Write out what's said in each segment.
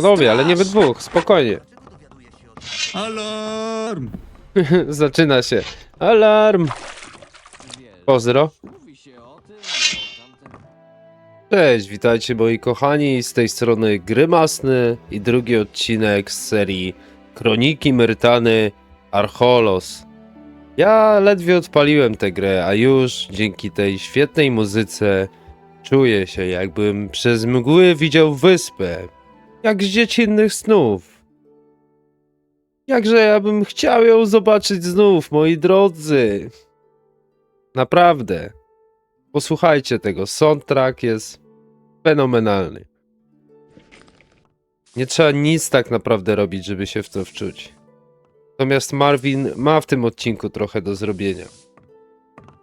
Panowie, ale nie we dwóch, spokojnie. Alarm! Zaczyna się. Alarm! Pozdro. Cześć, witajcie moi kochani, z tej strony Grymasny i drugi odcinek z serii Kroniki Myrtany Archolos. Ja ledwie odpaliłem tę grę, a już dzięki tej świetnej muzyce czuję się, jakbym przez mgły widział wyspę, jak z dziecinnych snów. Jakże ja bym chciał ją zobaczyć znów, moi drodzy. Naprawdę. Posłuchajcie tego, soundtrack jest fenomenalny. Nie trzeba nic tak naprawdę robić, żeby się w to wczuć. Natomiast Marvin ma w tym odcinku trochę do zrobienia.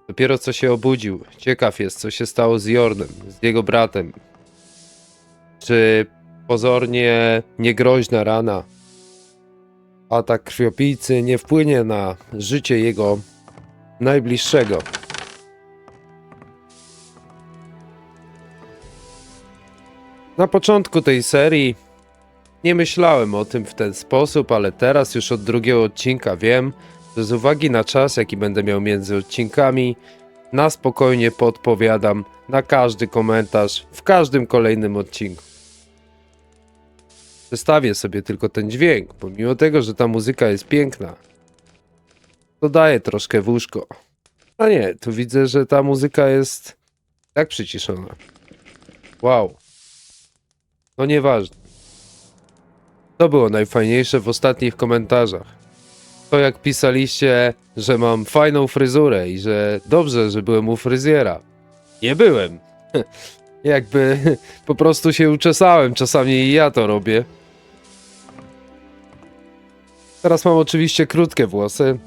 Dopiero co się obudził. Ciekaw jest, co się stało z Jornem, z jego bratem. Czy pozornie niegroźna rana, atak krwiopijcy nie wpłynie na życie jego najbliższego. Na początku tej serii nie myślałem o tym w ten sposób, ale teraz już od drugiego odcinka wiem, że z uwagi na czas, jaki będę miał między odcinkami, na spokojnie podpowiadam na każdy komentarz w każdym kolejnym odcinku. Przestawię sobie tylko ten dźwięk, pomimo tego, że ta muzyka jest piękna, to daje troszkę w uszko. A nie, tu widzę, że ta muzyka jest tak przyciszona. Wow. No nieważne. To było najfajniejsze w ostatnich komentarzach. To jak pisaliście, że mam fajną fryzurę i że dobrze, że byłem u fryzjera. Nie byłem. Jakby po prostu się uczesałem, czasami i ja to robię. Teraz mam oczywiście krótkie włosy,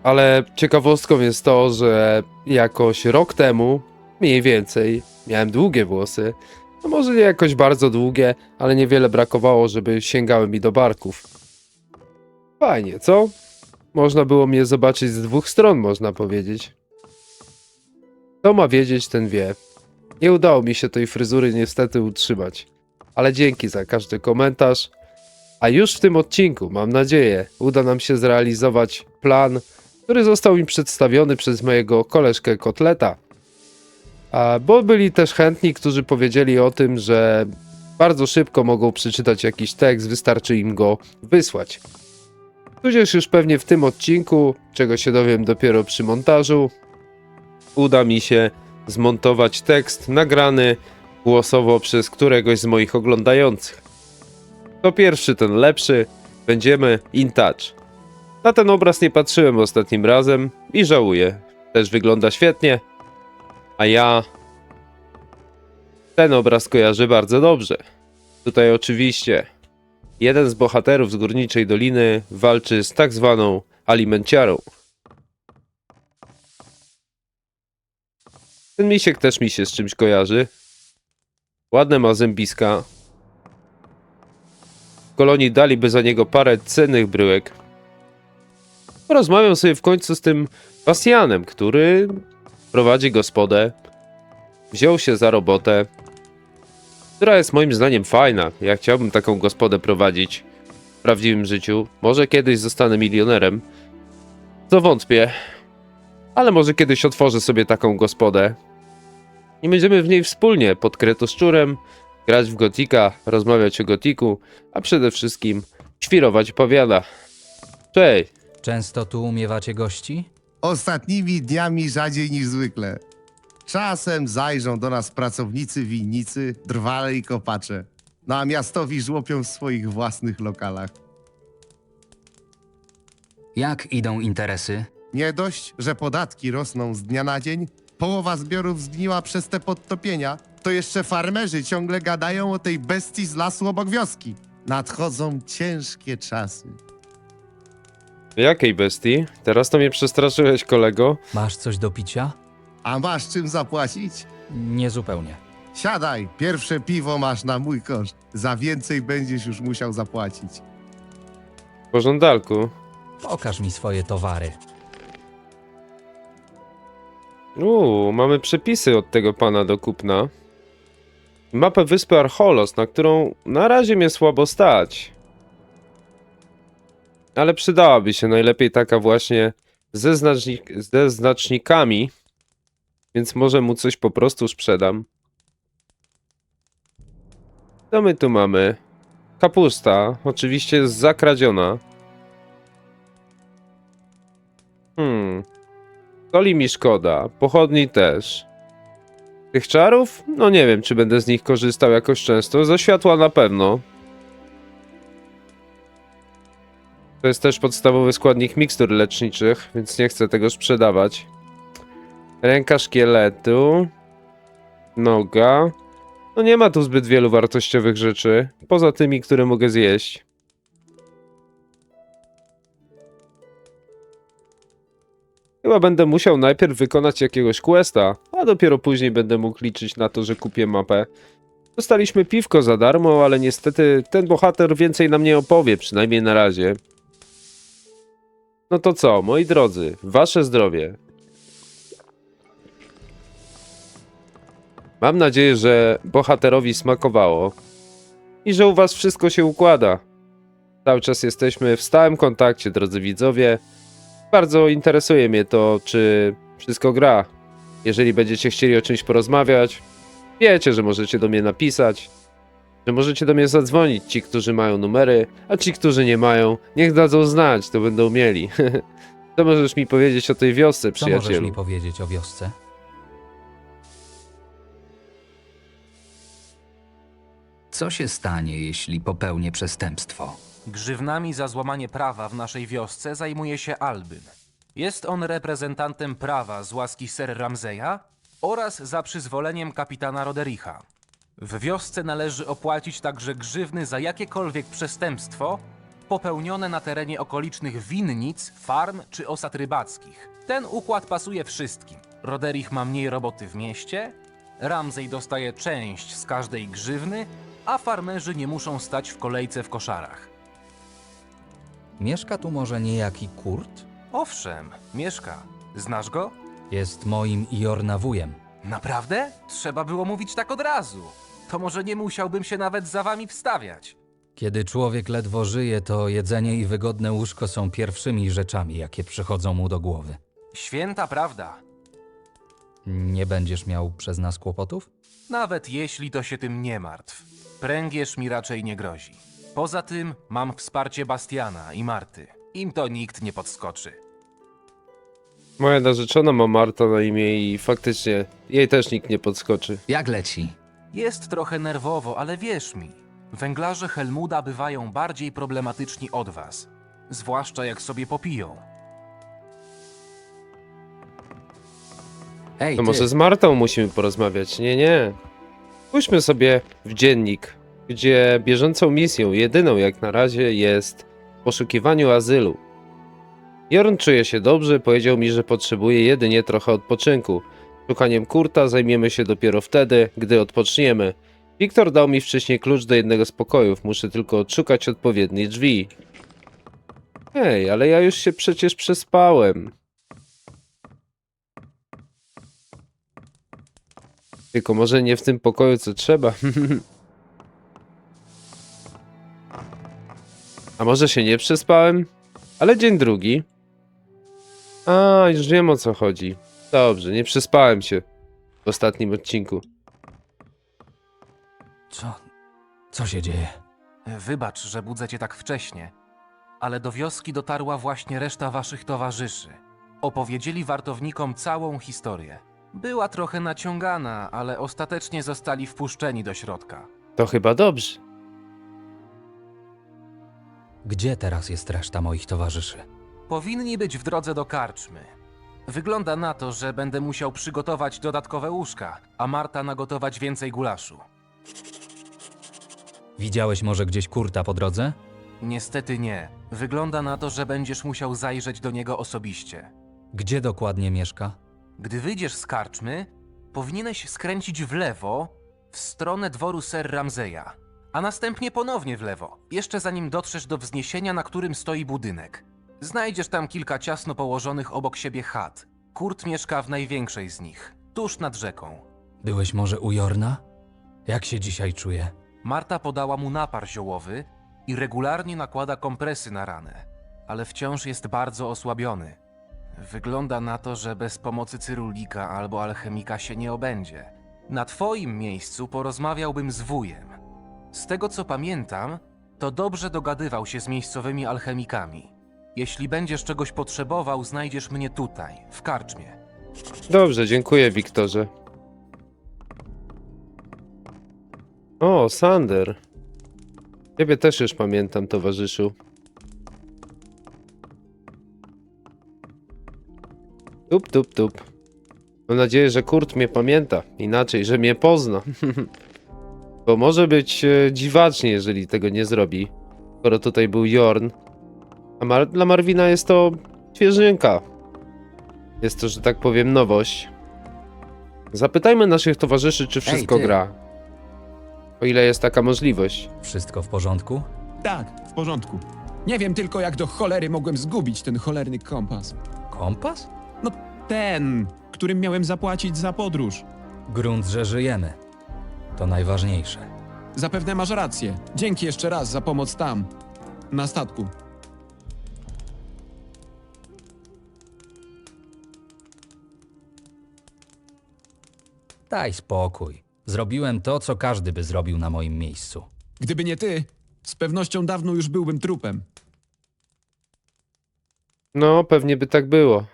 ale ciekawostką jest to, że jakoś rok temu, mniej więcej, miałem długie włosy. No może nie jakoś bardzo długie, ale niewiele brakowało, żeby sięgały mi do barków. Fajnie, co? Można było mnie zobaczyć z dwóch stron, można powiedzieć. Kto ma wiedzieć, ten wie. Nie udało mi się tej fryzury niestety utrzymać. Ale dzięki za każdy komentarz. A już w tym odcinku, mam nadzieję, uda nam się zrealizować plan, który został mi przedstawiony przez mojego koleżkę Kotleta. Bo byli też chętni, którzy powiedzieli o tym, że bardzo szybko mogą przeczytać jakiś tekst, wystarczy im go wysłać. Tudzież już pewnie w tym odcinku, czego się dowiem dopiero przy montażu, uda mi się zmontować tekst nagrany głosowo przez któregoś z moich oglądających. To pierwszy, ten lepszy, będziemy in touch. Na ten obraz nie patrzyłem ostatnim razem i żałuję. Też wygląda świetnie. A ja ten obraz kojarzę bardzo dobrze. Tutaj oczywiście jeden z bohaterów z Górniczej Doliny walczy z tak zwaną alimenciarą. Ten misiek też mi się z czymś kojarzy. Ładne ma zębiska. W kolonii daliby za niego parę cennych bryłek. Porozmawiam sobie w końcu z tym Bastianem, który prowadzi gospodę. Wziął się za robotę, która jest moim zdaniem fajna. Ja chciałbym taką gospodę prowadzić w prawdziwym życiu. Może kiedyś zostanę milionerem. Co wątpię. Ale może kiedyś otworzę sobie taką gospodę. I będziemy w niej wspólnie pod Kretoszczurem grać w Gotika, rozmawiać o Gotiku, a przede wszystkim świrować powiada. Cześć! Często tu umiewacie gości? Ostatnimi dniami rzadziej niż zwykle. Czasem zajrzą do nas pracownicy winnicy, drwale i kopacze. No a miastowi żłopią w swoich własnych lokalach. Jak idą interesy? Nie dość, że podatki rosną z dnia na dzień, połowa zbiorów zgniła przez te podtopienia, to jeszcze farmerzy ciągle gadają o tej bestii z lasu obok wioski. Nadchodzą ciężkie czasy. Jakiej bestii? Teraz to mnie przestraszyłeś, kolego. Masz coś do picia? A masz czym zapłacić? Niezupełnie. Siadaj, pierwsze piwo masz na mój koszt. Za więcej będziesz już musiał zapłacić. W pożądalku. Pokaż mi swoje towary. Mamy przepisy od tego pana do kupna. Mapę wyspy Archolos, na którą na razie mnie słabo stać. Ale przydałaby się najlepiej taka właśnie ze znacznikami. Więc może mu coś po prostu sprzedam. Co my tu mamy? Kapusta. Oczywiście jest zakradziona. Soli mi szkoda. Pochodni też. Tych czarów? No nie wiem, czy będę z nich korzystał jakoś często. Ze światła na pewno. To jest też podstawowy składnik mikstur leczniczych, więc nie chcę tego sprzedawać. Ręka szkieletu. Noga. No nie ma tu zbyt wielu wartościowych rzeczy. Poza tymi, które mogę zjeść. Chyba będę musiał najpierw wykonać jakiegoś questa, a dopiero później będę mógł liczyć na to, że kupię mapę. Dostaliśmy piwko za darmo, ale niestety ten bohater więcej nam nie opowie, przynajmniej na razie. No to co, moi drodzy, wasze zdrowie. Mam nadzieję, że bohaterowi smakowało i że u was wszystko się układa. Cały czas jesteśmy w stałym kontakcie, drodzy widzowie. Bardzo interesuje mnie to, czy wszystko gra. Jeżeli będziecie chcieli o czymś porozmawiać, wiecie, że możecie do mnie napisać, że możecie do mnie zadzwonić, ci, którzy mają numery, a ci, którzy nie mają, niech dadzą znać, to będą mieli. Co możesz mi powiedzieć o tej wiosce, Co możesz przyjacielu? mi powiedzieć o wiosce? Co się stanie, jeśli popełnię przestępstwo? Grzywnami za złamanie prawa w naszej wiosce zajmuje się Albyn. Jest on reprezentantem prawa z łaski Ser Ramzeja oraz za przyzwoleniem kapitana Rodericha. W wiosce należy opłacić także grzywny za jakiekolwiek przestępstwo popełnione na terenie okolicznych winnic, farm czy osad rybackich. Ten układ pasuje wszystkim. Roderich ma mniej roboty w mieście, Ramzej dostaje część z każdej grzywny, a farmerzy nie muszą stać w kolejce w koszarach. Mieszka tu może niejaki Kurt? Owszem, mieszka. Znasz go? Jest moim Jorna wujem. Naprawdę? Trzeba było mówić tak od razu. To może nie musiałbym się nawet za wami wstawiać. Kiedy człowiek ledwo żyje, to jedzenie i wygodne łóżko są pierwszymi rzeczami, jakie przychodzą mu do głowy. Święta prawda. Nie będziesz miał przez nas kłopotów? Nawet jeśli to się tym nie martw. Pręgierz mi raczej nie grozi. Poza tym mam wsparcie Bastiana i Marty. Im to nikt nie podskoczy. Moja narzeczona ma Marta na imię i faktycznie jej też nikt nie podskoczy. Jak leci? Jest trochę nerwowo, ale wierz mi, węglarze Helmuda bywają bardziej problematyczni od was. Zwłaszcza jak sobie popiją. Ej, To ty! może z Martą musimy porozmawiać. Nie. Spójrzmy sobie w dziennik, gdzie bieżącą misją, jedyną jak na razie, jest w poszukiwaniu azylu. Jorn czuje się dobrze, powiedział mi, że potrzebuje jedynie trochę odpoczynku. Szukaniem Kurta zajmiemy się dopiero wtedy, gdy odpoczniemy. Wiktor dał mi wcześniej klucz do jednego z pokojów, muszę tylko odszukać odpowiednie drzwi. Hej, ale ja już się przecież przespałem. Tylko może nie w tym pokoju, co trzeba. A może się nie przespałem? Ale dzień drugi. A, już wiem, o co chodzi. Dobrze, nie przespałem się w ostatnim odcinku. Co się dzieje? Wybacz, że budzę cię tak wcześnie, ale do wioski dotarła właśnie reszta waszych towarzyszy. Opowiedzieli wartownikom całą historię. Była trochę naciągana, ale ostatecznie zostali wpuszczeni do środka. To chyba dobrze. Gdzie teraz jest reszta moich towarzyszy? Powinni być w drodze do karczmy. Wygląda na to, że będę musiał przygotować dodatkowe łóżka, a Marta nagotować więcej gulaszu. Widziałeś może gdzieś Kurta po drodze? Niestety nie. Wygląda na to, że będziesz musiał zajrzeć do niego osobiście. Gdzie dokładnie mieszka? Gdy wyjdziesz z karczmy, powinieneś skręcić w lewo w stronę dworu Ser Ramzeja, a następnie ponownie w lewo, jeszcze zanim dotrzesz do wzniesienia, na którym stoi budynek. Znajdziesz tam kilka ciasno położonych obok siebie chat. Kurt mieszka w największej z nich, tuż nad rzeką. Byłeś może u Jorna? Jak się dzisiaj czuje? Marta podała mu napar ziołowy i regularnie nakłada kompresy na ranę, ale wciąż jest bardzo osłabiony. Wygląda na to, że bez pomocy cyrulika albo alchemika się nie obędzie. Na twoim miejscu porozmawiałbym z wujem. Z tego co pamiętam, to dobrze dogadywał się z miejscowymi alchemikami. Jeśli będziesz czegoś potrzebował, znajdziesz mnie tutaj, w karczmie. Dobrze, dziękuję, Wiktorze. O, Sander. Ciebie też już pamiętam, towarzyszu. Tup, tup, tup. Mam nadzieję, że Kurt mnie pamięta. Inaczej, że mnie pozna. Bo może być dziwacznie, jeżeli tego nie zrobi. Skoro tutaj był Jorn. A dla Marvina jest to świeżynka. Jest to, że tak powiem, nowość. Zapytajmy naszych towarzyszy, czy wszystko ty. gra. O ile jest taka możliwość. Wszystko w porządku? Tak, w porządku. Nie wiem tylko, jak do cholery mogłem zgubić ten cholerny kompas. Kompas? No ten, którym miałem zapłacić za podróż. Grunt, że żyjemy. To najważniejsze. Zapewne masz rację. Dzięki jeszcze raz za pomoc tam, na statku. Daj spokój. Zrobiłem to, co każdy by zrobił na moim miejscu. Gdyby nie ty, z pewnością dawno już byłbym trupem. No, pewnie by tak było.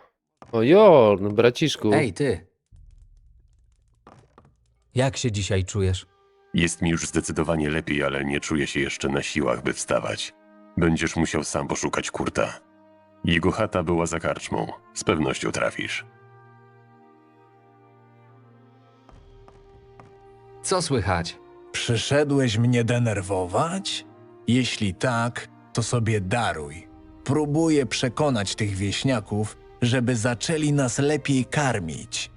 O Jorn, braciszku. Ej, ty! Jak się dzisiaj czujesz? Jest mi już zdecydowanie lepiej, ale nie czuję się jeszcze na siłach, by wstawać. Będziesz musiał sam poszukać Kurta. Jego chata była za karczmą. Z pewnością trafisz. Co słychać? Przyszedłeś mnie denerwować? Jeśli tak, to sobie daruj. Próbuję przekonać tych wieśniaków, żeby zaczęli nas lepiej karmić.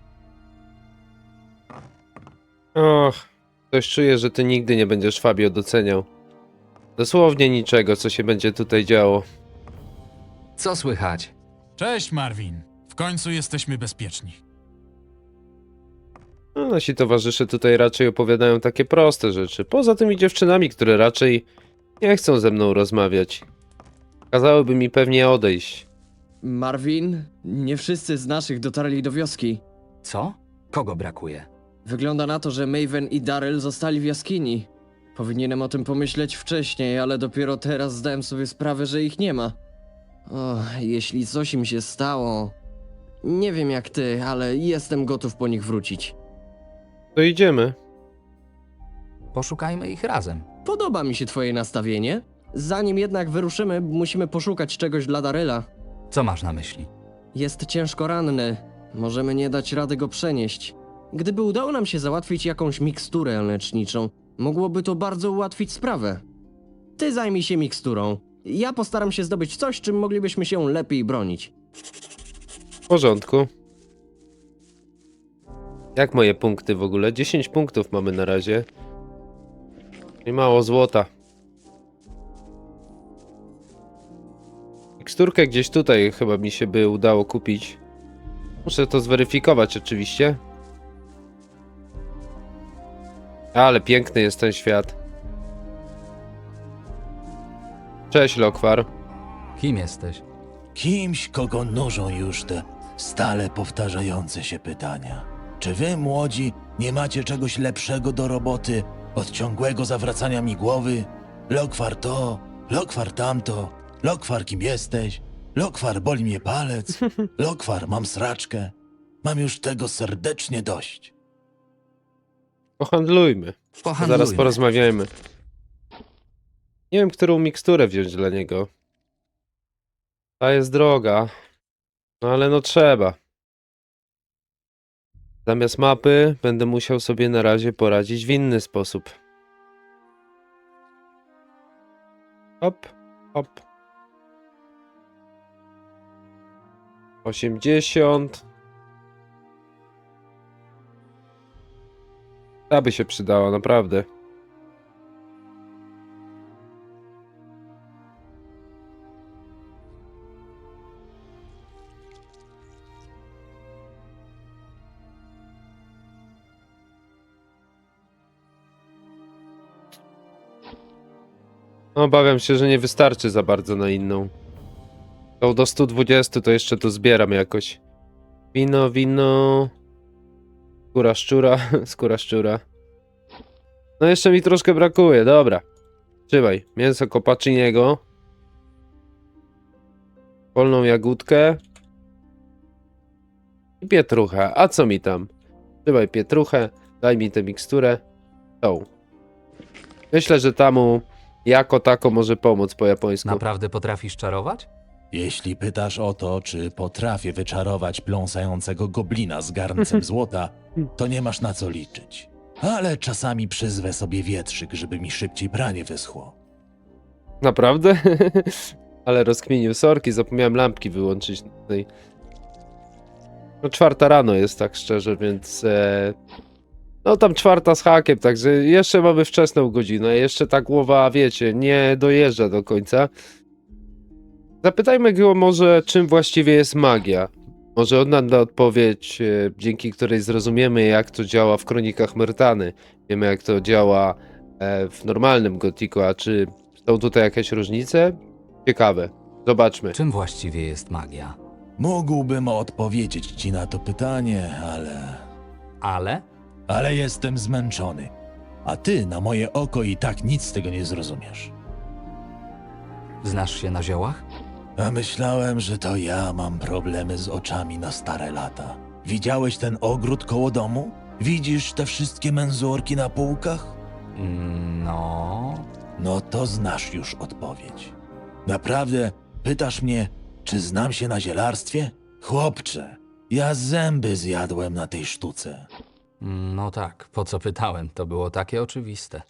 Och, coś czuję, że ty nigdy nie będziesz Fabio doceniał. Dosłownie niczego, co się będzie tutaj działo. Co słychać? Cześć, Marvin. W końcu jesteśmy bezpieczni. No, nasi towarzysze tutaj raczej opowiadają takie proste rzeczy. Poza tymi dziewczynami, które raczej nie chcą ze mną rozmawiać. Kazałyby mi pewnie odejść. Marvin, nie wszyscy z naszych dotarli do wioski. Co? Kogo brakuje? Wygląda na to, że Maven i Daryl zostali w jaskini. Powinienem o tym pomyśleć wcześniej, ale dopiero teraz zdałem sobie sprawę, że ich nie ma. O, jeśli coś im się stało... Nie wiem jak ty, ale jestem gotów po nich wrócić. To idziemy. Poszukajmy ich razem. Podoba mi się twoje nastawienie. Zanim jednak wyruszymy, musimy poszukać czegoś dla Daryla. Co masz na myśli? Jest ciężko ranny. Możemy nie dać rady go przenieść. Gdyby udało nam się załatwić jakąś miksturę leczniczą, mogłoby to bardzo ułatwić sprawę. Ty zajmij się miksturą. Ja postaram się zdobyć coś, czym moglibyśmy się lepiej bronić. W porządku. Jak moje punkty w ogóle? 10 punktów mamy na razie. I mało złota. Miksturkę gdzieś tutaj chyba mi się by udało kupić. Muszę to zweryfikować oczywiście. Ale piękny jest ten świat. Cześć, Lokwar. Kim jesteś? Kimś, kogo nużą już te stale powtarzające się pytania. Czy wy, młodzi, nie macie czegoś lepszego do roboty od ciągłego zawracania mi głowy? Lokwar to, Lokwar tamto, Lokwar kim jesteś? Lokwar boli mnie palec, Lokwar mam sraczkę. Mam już tego serdecznie dość. Pohandlujmy. Pohandlujmy. Zaraz porozmawiajmy. Nie wiem, którą miksturę wziąć dla niego. Ta jest droga. No ale no trzeba. Zamiast mapy będę musiał sobie na razie poradzić w inny sposób. Hop, hop. 80. Ta by się przydała, naprawdę. Obawiam się, że nie wystarczy za bardzo na inną. To do 120 to jeszcze to zbieram jakoś. Wino. Skóra szczura, skóra szczura. No jeszcze mi troszkę brakuje, dobra. Trzymaj, mięso Kopaczyniego. Polną jagódkę. I pietruchę. A co mi tam? Trzymaj pietruchę, daj mi tę miksturę. Tą. Myślę, że tamu jako tako może pomóc po japońsku. Naprawdę potrafisz czarować? Jeśli pytasz o to, czy potrafię wyczarować pląsającego goblina z garncem złota, to nie masz na co liczyć. Ale czasami przyzwę sobie wietrzyk, żeby mi szybciej pranie wyschło. Naprawdę? Ale rozkminił sorki, zapomniałem lampki wyłączyć tutaj. No 4 rano jest tak szczerze, więc no tam 4 z hakiem, także jeszcze mamy wczesną godzinę, jeszcze ta głowa, wiecie, nie dojeżdża do końca. Zapytajmy go może, czym właściwie jest magia. Może on nam da odpowiedź, dzięki której zrozumiemy, jak to działa w Kronikach Myrtany. Wiemy, jak to działa w normalnym Gothicu, a czy są tutaj jakieś różnice? Ciekawe. Zobaczmy. Czym właściwie jest magia? Mógłbym odpowiedzieć ci na to pytanie, Ale? ale jestem zmęczony. A ty na moje oko i tak nic z tego nie zrozumiesz. Znasz się na ziołach? A myślałem, że to ja mam problemy z oczami na stare lata. Widziałeś ten ogród koło domu? Widzisz te wszystkie menzurki na półkach? No... No to znasz już odpowiedź. Naprawdę pytasz mnie, czy znam się na zielarstwie? Chłopcze, ja zęby zjadłem na tej sztuce. No tak, po co pytałem, to było takie oczywiste.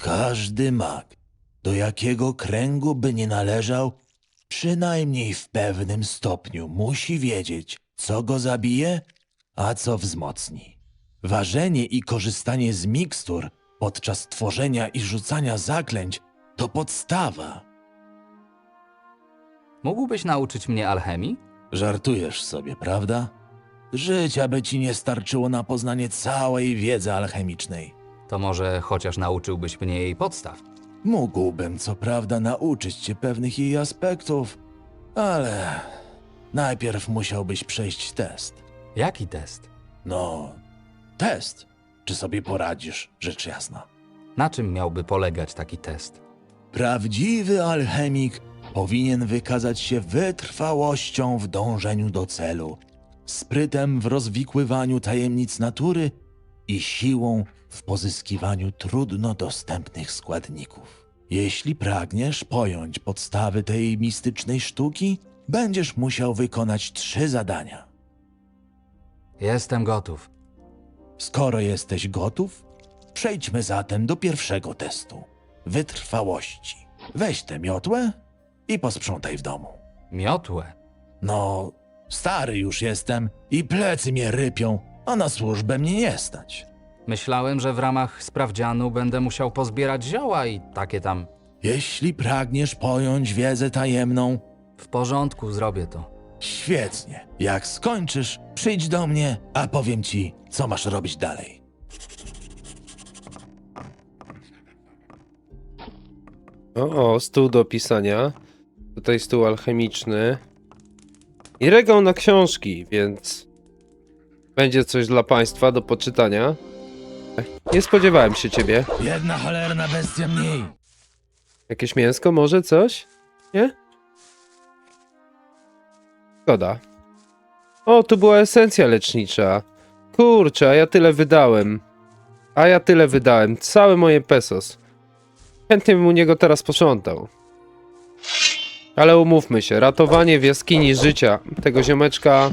Każdy mag, do jakiego kręgu by nie należał, przynajmniej w pewnym stopniu musi wiedzieć, co go zabije, a co wzmocni. Ważenie i korzystanie z mikstur podczas tworzenia i rzucania zaklęć to podstawa. Mógłbyś nauczyć mnie alchemii? Żartujesz sobie, prawda? Życia by ci nie starczyło na poznanie całej wiedzy alchemicznej. To może chociaż nauczyłbyś mnie jej podstaw. Mógłbym co prawda nauczyć cię pewnych jej aspektów, ale najpierw musiałbyś przejść test. Jaki test? No, test. Czy sobie poradzisz, rzecz jasna. Na czym miałby polegać taki test? Prawdziwy alchemik powinien wykazać się wytrwałością w dążeniu do celu, sprytem w rozwikływaniu tajemnic natury i siłą w pozyskiwaniu trudno dostępnych składników. Jeśli pragniesz pojąć podstawy tej mistycznej sztuki, będziesz musiał wykonać 3 zadania. Jestem gotów. Skoro jesteś gotów, przejdźmy zatem do pierwszego testu. Wytrwałości. Weź tę miotłę i posprzątaj w domu. Miotłę? No, stary już jestem i plecy mnie rypią, a na służbę mnie nie stać. Myślałem, że w ramach sprawdzianu będę musiał pozbierać zioła i takie tam... Jeśli pragniesz pojąć wiedzę tajemną, W porządku, zrobię to. świetnie. Jak skończysz, przyjdź do mnie, a powiem ci, co masz robić dalej. O, stół do pisania. Tutaj stół alchemiczny. I regał na książki, więc będzie coś dla państwa do poczytania. Nie spodziewałem się ciebie. Jedna cholerna bestia mniej. Jakieś mięsko może? Coś? Nie? Szkoda. O, tu była esencja lecznicza. Kurczę, a ja tyle wydałem. Całe moje pesos. Chętnie bym u niego teraz posprzątał. Ale umówmy się, ratowanie w jaskini życia tego ziomeczka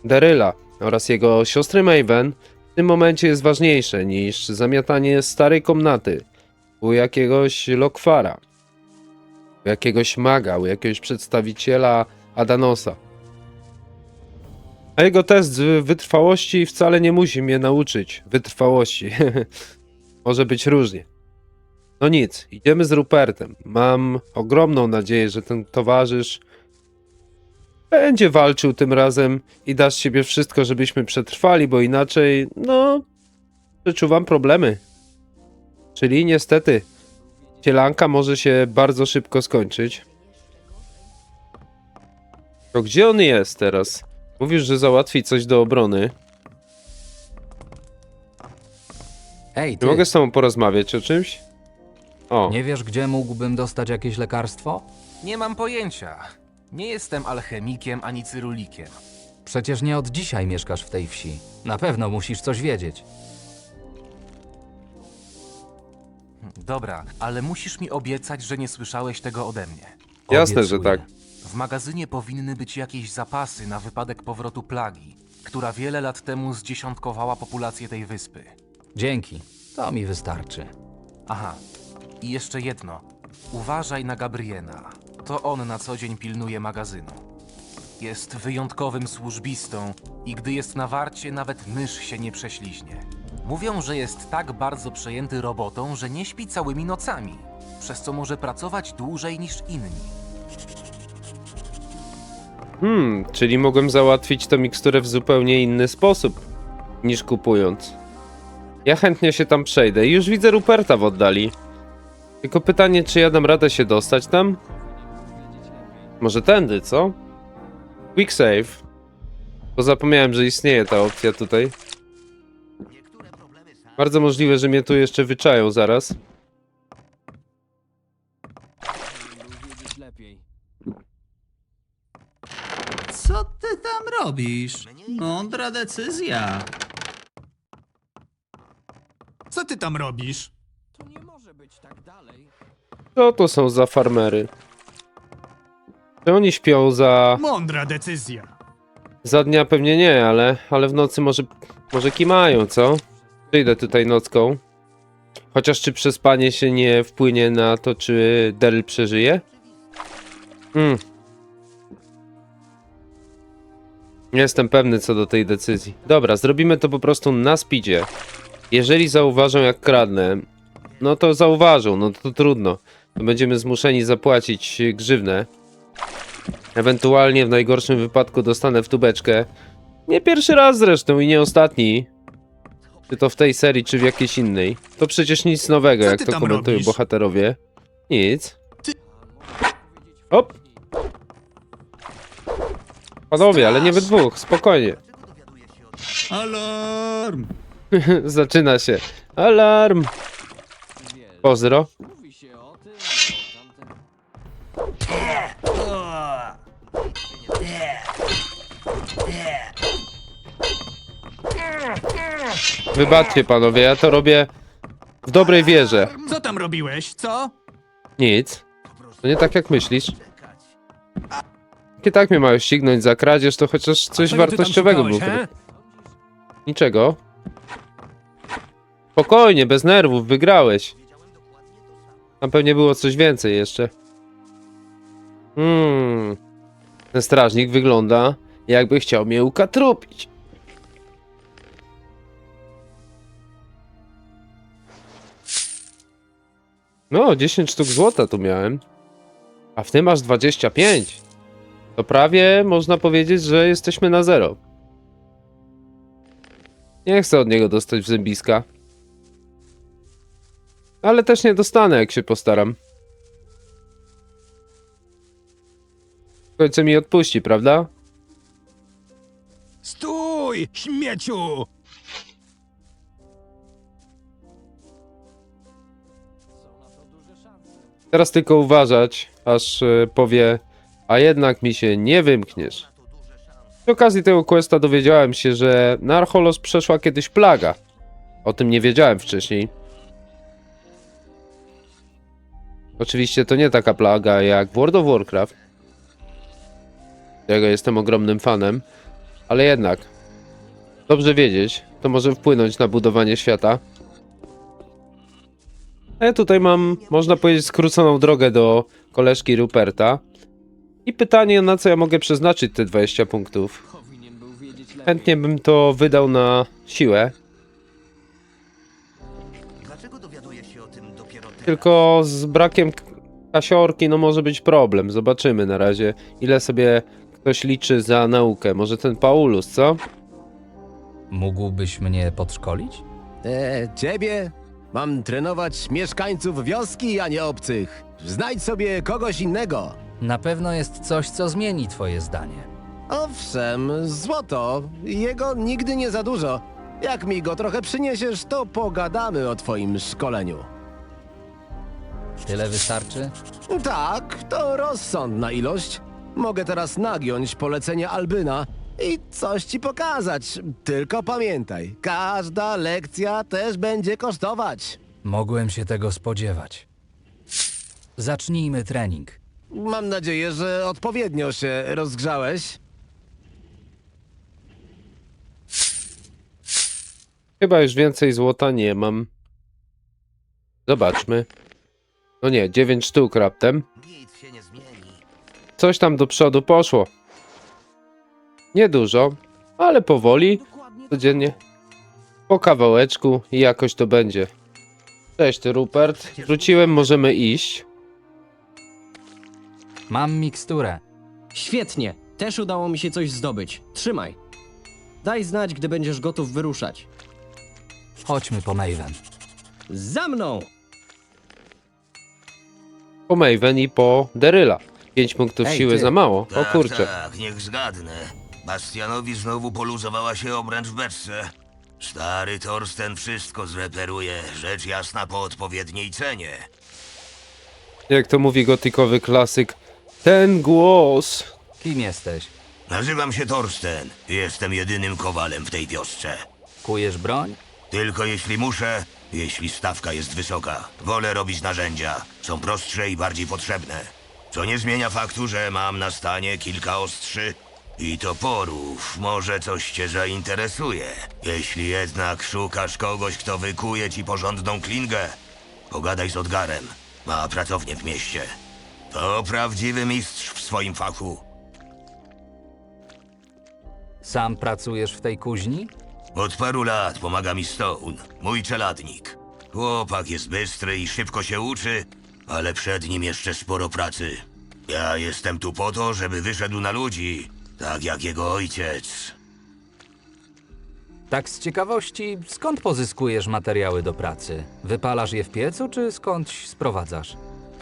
Daryla oraz jego siostry Maven w tym momencie jest ważniejsze niż zamiatanie starej komnaty u jakiegoś lokwara, u jakiegoś maga, u jakiegoś przedstawiciela Adanosa. A jego test z wytrwałości wcale nie musi mnie nauczyć wytrwałości. Może być różnie. No nic, idziemy z Rupertem. Mam ogromną nadzieję, że ten towarzysz będzie walczył tym razem i da z siebie wszystko, żebyśmy przetrwali, bo inaczej, no, przeczuwam problemy. Czyli niestety Cielanka może się bardzo szybko skończyć. To gdzie on jest teraz? Mówisz, że załatwi coś do obrony. Ej, Czy ty, mogę z tobą porozmawiać o czymś? O, nie wiesz, gdzie mógłbym dostać jakieś lekarstwo? Nie mam pojęcia. Nie jestem alchemikiem ani cyrulikiem. Przecież nie od dzisiaj mieszkasz w tej wsi. Na pewno musisz coś wiedzieć. Dobra, ale musisz mi obiecać, że nie słyszałeś tego ode mnie. jasne, że Obiecuję. tak. W magazynie powinny być jakieś zapasy na wypadek powrotu plagi, która wiele lat temu zdziesiątkowała populację tej wyspy. Dzięki. To mi wystarczy. Aha, i jeszcze jedno. Uważaj na Gabriela. To on na co dzień pilnuje magazynu. Jest wyjątkowym służbistą i gdy jest na warcie, nawet mysz się nie prześliźnie. Mówią, że jest tak bardzo przejęty robotą, że nie śpi całymi nocami, przez co może pracować dłużej niż inni. Czyli mogłem załatwić tę miksturę w zupełnie inny sposób niż kupując. Ja chętnie się tam przejdę. Już widzę Ruperta w oddali. Tylko pytanie, czy ja dam radę się dostać tam? Może tędy, co? Quick save. Bo zapomniałem, że istnieje ta opcja tutaj. Bardzo możliwe, że mnie tu jeszcze wyczają zaraz. Co ty tam robisz? Mądra decyzja. Co ty tam robisz? Co to są za farmery? Czy oni śpią Mądra decyzja. za dnia? Pewnie nie, ale w nocy może kimają, co? Przyjdę tutaj nocką. Chociaż czy przespanie się nie wpłynie na to, czy Daryl przeżyje? Nie jestem pewny co do tej decyzji. Dobra, zrobimy to po prostu na speedzie. Jeżeli zauważą jak kradnę, no to zauważą, no to trudno. To będziemy zmuszeni zapłacić grzywnę. Ewentualnie w najgorszym wypadku dostanę w tubeczkę. Nie pierwszy raz zresztą i nie ostatni. Czy to w tej serii, czy w jakiejś innej. To przecież nic nowego, Co jak ty to tam komentują robisz? bohaterowie. Nic. Hop. Panowie, ale nie we dwóch, spokojnie. Alarm! Zaczyna się. Alarm! Pozdro. Wybaczcie panowie, ja to robię w dobrej wierze. Co tam robiłeś, co? Nic. To nie tak jak myślisz. Jak i tak mnie mają ścignąć za kradzież, to chociaż coś czego ty tam wartościowego szukałeś, było. he? Niczego. Spokojnie, bez nerwów, wygrałeś. Tam pewnie było coś więcej jeszcze. Ten strażnik wygląda, jakby chciał mnie ukatrupić. No, 10 sztuk złota tu miałem. A w tym aż 25. To prawie można powiedzieć, że jesteśmy na zero. Nie chcę od niego dostać w zębiska. Ale też nie dostanę, jak się postaram. W końcu mi odpuści, prawda? Stój, śmieciu! Teraz tylko uważać, aż powie, a jednak mi się nie wymkniesz. Przy okazji tego questa dowiedziałem się, że na Archolos przeszła kiedyś plaga. O tym nie wiedziałem wcześniej. Oczywiście to nie taka plaga jak w World of Warcraft. Tego jestem ogromnym fanem, ale jednak dobrze wiedzieć, to może wpłynąć na budowanie świata. A ja tutaj mam, można powiedzieć, skróconą drogę do koleżki Ruperta. I pytanie, na co ja mogę przeznaczyć te 20 punktów. Chętnie bym to wydał na siłę. Tylko z brakiem kasiorki, no może być problem. Zobaczymy na razie, ile sobie ktoś liczy za naukę. Może ten Paulus, co? Mógłbyś mnie podszkolić? Ciebie? Mam trenować mieszkańców wioski, a nie obcych. Znajdź sobie kogoś innego. Na pewno jest coś, co zmieni twoje zdanie. Owszem, złoto. Jego nigdy nie za dużo. Jak mi go trochę przyniesiesz, to pogadamy o twoim szkoleniu. Tyle wystarczy? Tak, to rozsądna ilość. Mogę teraz nagiąć polecenie Albyna i coś ci pokazać. Tylko pamiętaj, każda lekcja też będzie kosztować. Mogłem się tego spodziewać. Zacznijmy trening. Mam nadzieję, że odpowiednio się rozgrzałeś. Chyba już więcej złota nie mam. Zobaczmy. No nie, 9 sztuk raptem. Coś tam do przodu poszło. Niedużo, ale powoli, codziennie. Po kawałeczku i jakoś to będzie. Cześć Rupert, wróciłem, możemy iść. Mam miksturę. Świetnie, też udało mi się coś zdobyć. Trzymaj. Daj znać, gdy będziesz gotów wyruszać. Chodźmy po Maven. Za mną! Po Maven i po Deryla. 5 punktów Ej, siły ty. za mało, o kurczę. Tak, niech zgadnę. Bastianowi znowu poluzowała się obręcz w beczce. Stary Torsten wszystko zreperuje, rzecz jasna po odpowiedniej cenie. Jak to mówi gotykowy klasyk, ten głos. Kim jesteś? Nazywam się Torsten. Jestem jedynym kowalem w tej wiosce. Kujesz broń? Tylko jeśli muszę, jeśli stawka jest wysoka. Wolę robić narzędzia. Są prostsze i bardziej potrzebne. Co nie zmienia faktu, że mam na stanie kilka ostrzy i toporów. Może coś cię zainteresuje. Jeśli jednak szukasz kogoś, kto wykuje ci porządną klingę, pogadaj z Odgarem. Ma pracownię w mieście. To prawdziwy mistrz w swoim fachu. Sam pracujesz w tej kuźni? Od paru lat pomaga mi Stone, mój czeladnik. Chłopak jest bystry i szybko się uczy, ale przed nim jeszcze sporo pracy. Ja jestem tu po to, żeby wyszedł na ludzi, tak jak jego ojciec. Tak z ciekawości, skąd pozyskujesz materiały do pracy? Wypalasz je w piecu, czy skądś sprowadzasz?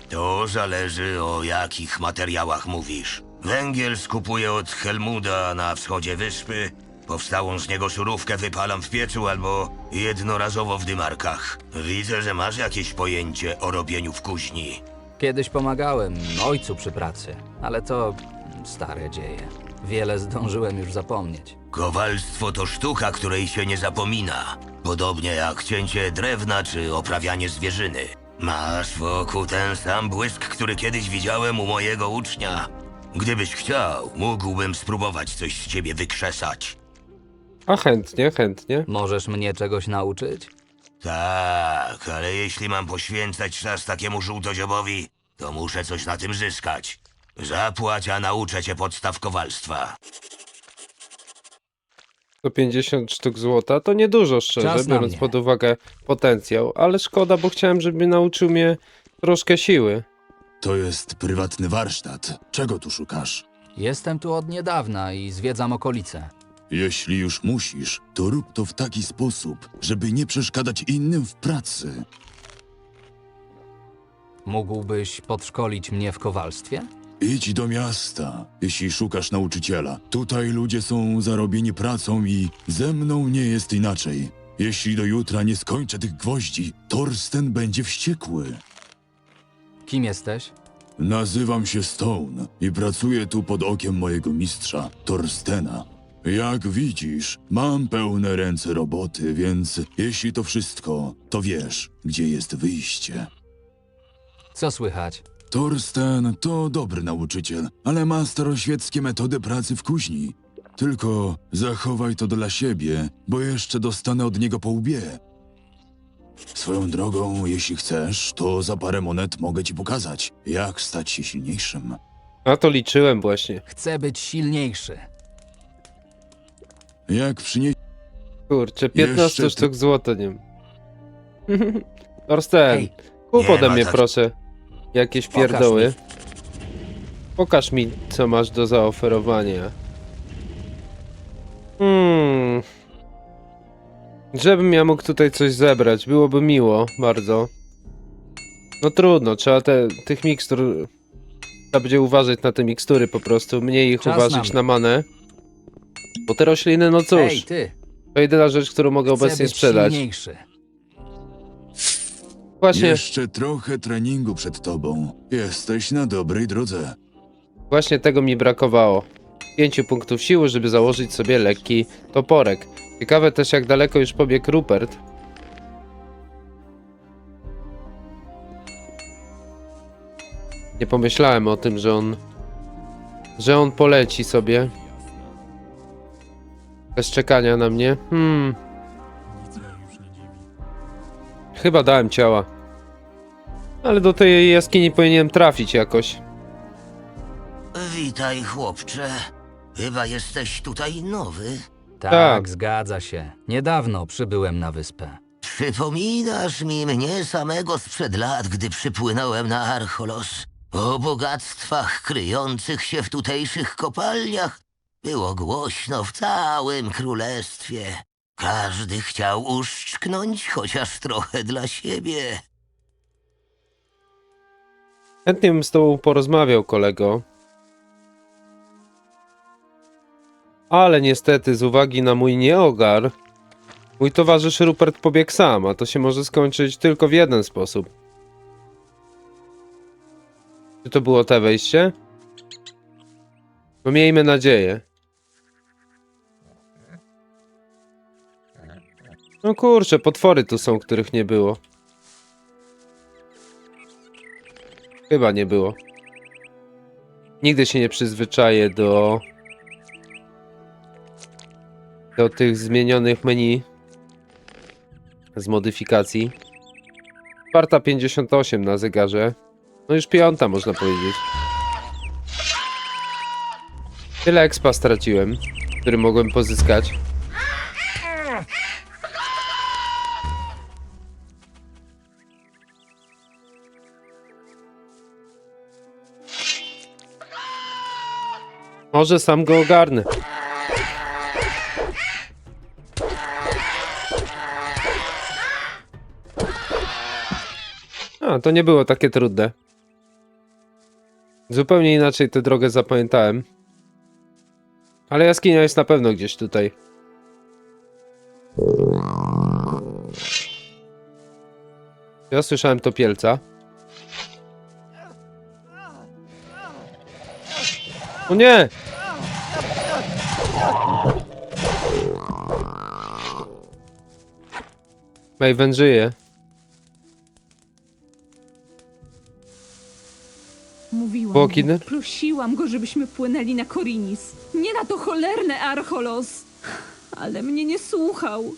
To zależy, o jakich materiałach mówisz. Węgiel skupuję od Helmuda na wschodzie wyspy. Powstałą z niego surówkę wypalam w piecu albo jednorazowo w dymarkach. Widzę, że masz jakieś pojęcie o robieniu w kuźni. Kiedyś pomagałem ojcu przy pracy, ale to stare dzieje. Wiele zdążyłem już zapomnieć. Kowalstwo to sztuka, której się nie zapomina. Podobnie jak cięcie drewna czy oprawianie zwierzyny. Masz wokół ten sam błysk, który kiedyś widziałem u mojego ucznia. Gdybyś chciał, mógłbym spróbować coś z ciebie wykrzesać. A chętnie, chętnie. Możesz mnie czegoś nauczyć? Tak, ale jeśli mam poświęcać czas takiemu żółtodziobowi, to muszę coś na tym zyskać. Zapłać, a nauczę cię podstaw kowalstwa. 150 sztuk złota to niedużo, szczerze, Czas na biorąc mnie. pod uwagę potencjał, ale szkoda, bo chciałem, żeby nauczył mnie troszkę siły. To jest prywatny warsztat. Czego tu szukasz? Jestem tu od niedawna i zwiedzam okolice. Jeśli już musisz, to rób to w taki sposób, żeby nie przeszkadzać innym w pracy. Mógłbyś podszkolić mnie w kowalstwie? Idź do miasta, jeśli szukasz nauczyciela. Tutaj ludzie są zarobieni pracą i ze mną nie jest inaczej. Jeśli do jutra nie skończę tych gwoździ, Torsten będzie wściekły. Kim jesteś? Nazywam się Stone i pracuję tu pod okiem mojego mistrza, Torstena. Jak widzisz, mam pełne ręce roboty, więc jeśli to wszystko, to wiesz, gdzie jest wyjście. Co słychać? Torsten to dobry nauczyciel, ale ma staroświeckie metody pracy w kuźni. Tylko zachowaj to dla siebie, bo jeszcze dostanę od niego po łbie. Swoją drogą, jeśli chcesz, to za parę monet mogę ci pokazać, jak stać się silniejszym. Na to liczyłem właśnie. Chcę być silniejszy. Jak przynieś... Kurczę, 15 Jeszcze sztuk złota nie mam. Torsten, Hej. kup Nie ode ma mnie tak- proszę jakieś Pokaż pierdoły. mi. Pokaż mi, co masz do zaoferowania. Żebym ja mógł tutaj coś zebrać, byłoby miło, bardzo. No trudno, trzeba tych mikstur... Trzeba będzie uważać na te mikstury po prostu, mniej ich Czas uważać nam. na manę. Bo te rośliny, no cóż, Ej, ty! to jedyna rzecz, którą mogę Chcę obecnie być sprzedać. silniejszy. Właśnie, Jeszcze trochę treningu przed tobą. Jesteś na dobrej drodze. właśnie tego mi brakowało. 5 punktów siły, żeby założyć sobie lekki toporek. Ciekawe też, jak daleko już pobiegł Rupert. Nie pomyślałem o tym, że on poleci sobie. Bez czekania na mnie. Chyba dałem ciała. Ale do tej jaskini powinienem trafić jakoś. Witaj, chłopcze. Chyba jesteś tutaj nowy. Tak, zgadza się. Niedawno przybyłem na wyspę. Przypominasz mi mnie samego sprzed lat, gdy przypłynąłem na Archolos. O bogactwach kryjących się w tutejszych kopalniach było głośno w całym królestwie. Każdy chciał uszczknąć chociaż trochę dla siebie. Chętnie bym z tobą porozmawiał, kolego. Ale niestety, z uwagi na mój nieogar, mój towarzysz Rupert pobiegł sam, a to się może skończyć tylko w jeden sposób. Czy to było te wejście? No miejmy nadzieję. No kurczę, potwory tu są, których nie było. Chyba nie było. Nigdy się nie przyzwyczaję do tych zmienionych menu z modyfikacji. 4:58 na zegarze. No już 5, można powiedzieć. Tyle expa straciłem, który mogłem pozyskać. Może sam go ogarnę. A, to nie było takie trudne. Zupełnie inaczej tę drogę zapamiętałem. Ale jaskinia jest na pewno gdzieś tutaj. Ja słyszałem topielca. O nie! Maven żyje. Mówiłam Bokiny? mu, prosiłam go, żebyśmy płynęli na Korinis. Nie na to cholerne Archolos. Ale mnie nie słuchał.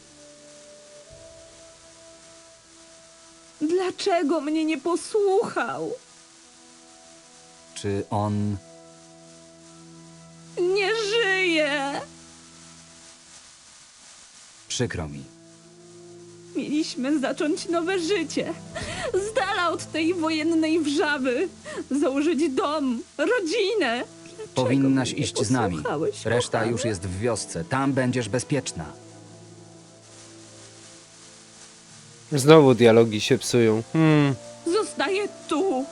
Dlaczego mnie nie posłuchał? Czy on... Nie żyje! Przykro mi. Mieliśmy zacząć nowe życie. Z dala od tej wojennej wrzawy. Założyć dom, rodzinę. Dlaczego Powinnaś mnie nie iść z nami. posłuchałeś, Reszta kochany? już jest w wiosce. Tam będziesz bezpieczna. Znowu dialogi się psują. Zostaję tu,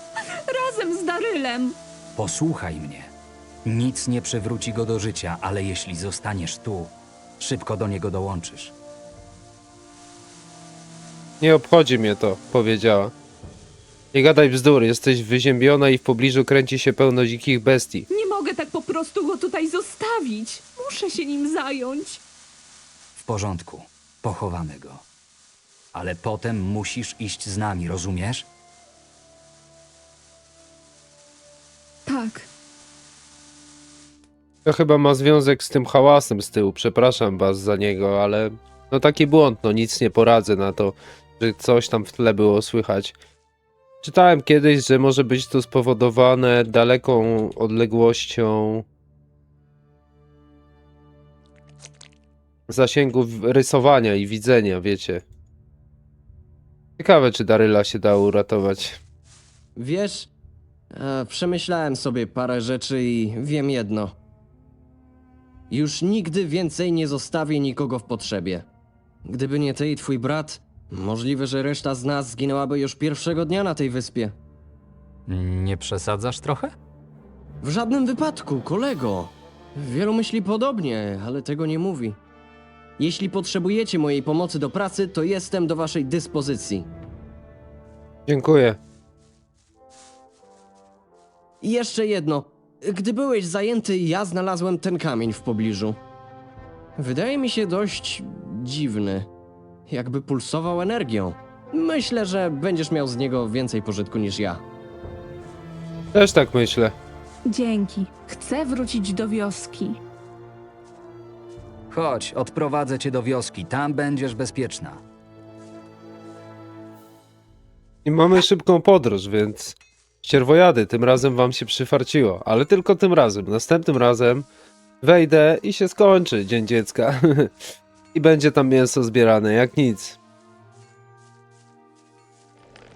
razem z Darylem. Posłuchaj mnie. Nic nie przywróci go do życia, ale jeśli zostaniesz tu, szybko do niego dołączysz. Nie obchodzi mnie to, powiedziała. Nie gadaj bzdur, jesteś wyziębiona i w pobliżu kręci się pełno dzikich bestii. Nie mogę tak po prostu go tutaj zostawić. Muszę się nim zająć. W porządku. Pochowamy go. Ale potem musisz iść z nami, rozumiesz? Tak. To chyba ma związek z tym hałasem z tyłu, przepraszam was za niego, ale no taki błąd, no nic nie poradzę na to, że coś tam w tle było słychać. Czytałem kiedyś, że może być to spowodowane daleką odległością zasięgu rysowania i widzenia, wiecie. Ciekawe, czy Daryla się dało uratować. Wiesz, przemyślałem sobie parę rzeczy i wiem jedno. Już nigdy więcej nie zostawię nikogo w potrzebie. Gdyby nie ty i twój brat, możliwe, że reszta z nas zginęłaby już pierwszego dnia na tej wyspie. Nie przesadzasz trochę? W żadnym wypadku, kolego. Wielu myśli podobnie, ale tego nie mówi. Jeśli potrzebujecie mojej pomocy do pracy, to jestem do waszej dyspozycji. Dziękuję. I jeszcze jedno. Gdy byłeś zajęty, ja znalazłem ten kamień w pobliżu. Wydaje mi się dość dziwny. Jakby pulsował energią. Myślę, że będziesz miał z niego więcej pożytku niż ja. Też tak myślę. Dzięki. Chcę wrócić do wioski. Chodź, odprowadzę cię do wioski, tam będziesz bezpieczna. I mamy szybką podróż, więc ścierwojady, tym razem wam się przyfarciło, ale tylko tym razem. Następnym razem wejdę i się skończy Dzień Dziecka. I będzie tam mięso zbierane, jak nic.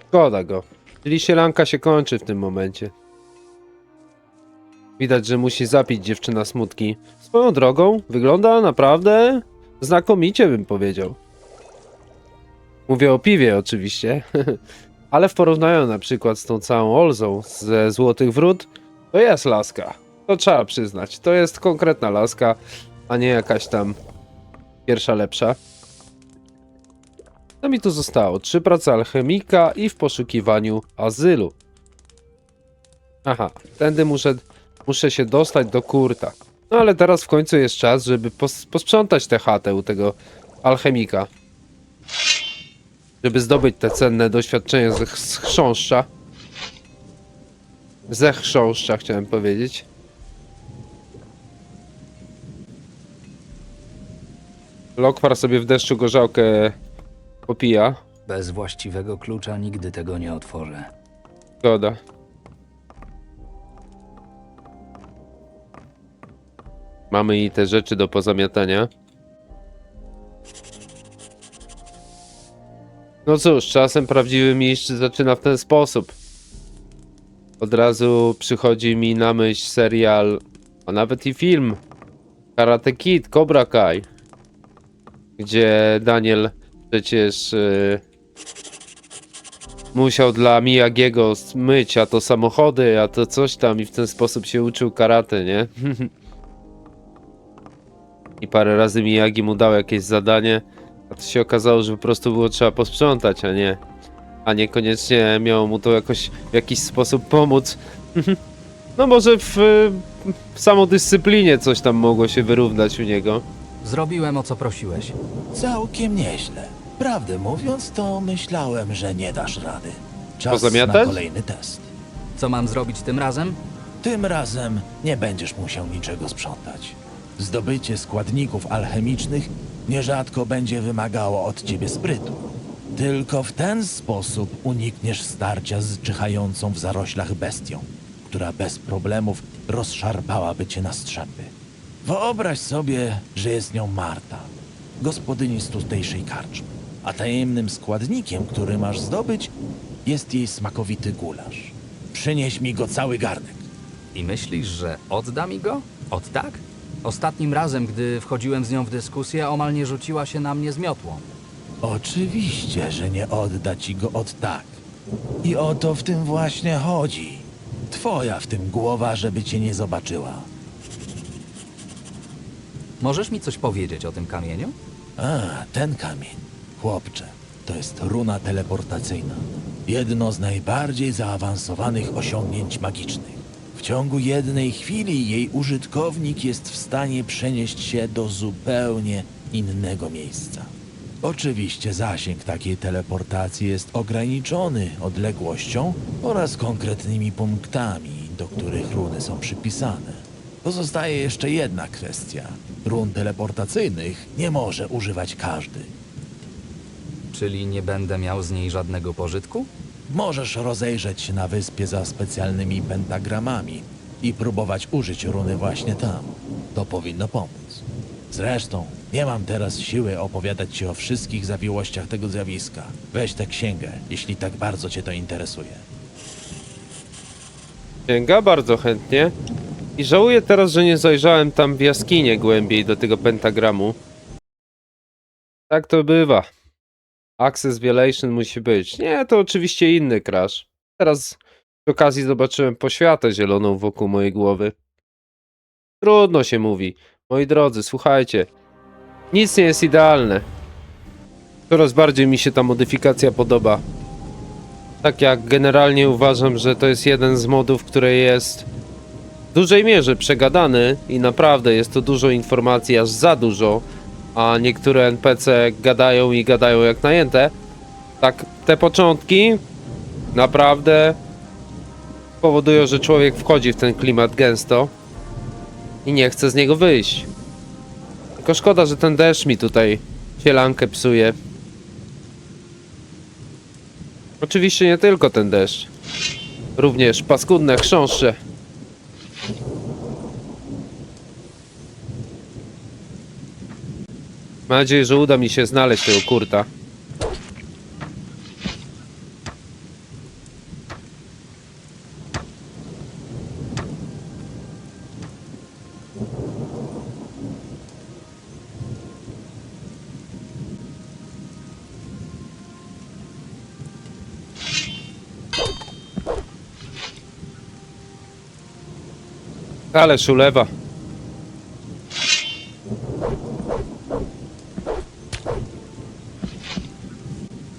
Szkoda go. Czyli sielanka się kończy w tym momencie. Widać, że musi zapić dziewczyna smutki. Swoją drogą wygląda naprawdę znakomicie, bym powiedział. Mówię o piwie oczywiście. Ale w porównaniu na przykład z tą całą Olzą ze Złotych Wrót, to jest laska. To trzeba przyznać. To jest konkretna laska, a nie jakaś tam pierwsza lepsza. Co mi tu zostało? 3 prace alchemika i w poszukiwaniu azylu. Aha, tędy muszę się dostać do Kurta. No ale teraz w końcu jest czas, żeby posprzątać tę chatę u tego alchemika. Żeby zdobyć te cenne doświadczenie z chrząszcza. Ze chrząszcza chciałem powiedzieć. Lokwar sobie w deszczu gorzałkę popija. Bez właściwego klucza nigdy tego nie otworzę. Zgoda. Mamy i te rzeczy do pozamiatania. No cóż, czasem prawdziwy mistrz zaczyna w ten sposób. Od razu przychodzi mi na myśl serial, a nawet i film Karate Kid, Cobra Kai, gdzie Daniel przecież musiał dla Miyagiego myć, a to samochody, a to coś tam i w ten sposób się uczył karate, nie? I parę razy Miyagi mu dał jakieś zadanie, a to się okazało, że po prostu było trzeba posprzątać, a niekoniecznie miało mu to jakoś w jakiś sposób pomóc. No może w samodyscyplinie coś tam mogło się wyrównać u niego. Zrobiłem, o co prosiłeś. Całkiem nieźle. Prawdę mówiąc, to myślałem, że nie dasz rady. Czas Pozamiatać? na kolejny test. Co mam zrobić tym razem? Tym razem nie będziesz musiał niczego sprzątać. Zdobycie składników alchemicznych nierzadko będzie wymagało od ciebie sprytu. Tylko w ten sposób unikniesz starcia z czyhającą w zaroślach bestią, która bez problemów rozszarpałaby cię na strzępy. Wyobraź sobie, że jest nią Marta, gospodyni z tutejszej karczmy, a tajemnym składnikiem, który masz zdobyć, jest jej smakowity gulasz. Przynieś mi go cały garnek. I myślisz, że odda mi go? Od tak? Ostatnim razem, gdy wchodziłem z nią w dyskusję, omal nie rzuciła się na mnie z miotłą. Oczywiście, że nie odda ci go od tak. I o to w tym właśnie chodzi. Twoja w tym głowa, żeby cię nie zobaczyła. Możesz mi coś powiedzieć o tym kamieniu? A, ten kamień. Chłopcze, to jest runa teleportacyjna. Jedno z najbardziej zaawansowanych osiągnięć magicznych. W ciągu jednej chwili jej użytkownik jest w stanie przenieść się do zupełnie innego miejsca. Oczywiście zasięg takiej teleportacji jest ograniczony odległością oraz konkretnymi punktami, do których runy są przypisane. Pozostaje jeszcze jedna kwestia. Run teleportacyjnych nie może używać każdy. Czyli nie będę miał z niej żadnego pożytku? Możesz rozejrzeć się na wyspie za specjalnymi pentagramami i próbować użyć runy właśnie tam. To powinno pomóc. Zresztą, nie mam teraz siły opowiadać ci o wszystkich zawiłościach tego zjawiska. Weź tę księgę, jeśli tak bardzo cię to interesuje. Księga? Bardzo chętnie. I żałuję teraz, że nie zajrzałem tam w jaskinię głębiej do tego pentagramu. Tak to bywa. Access Violation musi być. Nie, to oczywiście inny crash. Teraz przy okazji zobaczyłem poświatę zieloną wokół mojej głowy. Trudno się mówi. Moi drodzy, słuchajcie. Nic nie jest idealne. Coraz bardziej mi się ta modyfikacja podoba. Tak jak generalnie uważam, że to jest jeden z modów, który jest w dużej mierze przegadany i naprawdę jest to dużo informacji, aż za dużo, a niektóre NPC gadają i gadają jak najęte. Tak, te początki naprawdę powodują, że człowiek wchodzi w ten klimat gęsto i nie chce z niego wyjść. Tylko szkoda, że ten deszcz mi tutaj sielankę psuje. Oczywiście nie tylko ten deszcz. Również paskudne chrząszcze. Mam nadzieję, że uda mi się znaleźć tego kurta. Ale szulewa.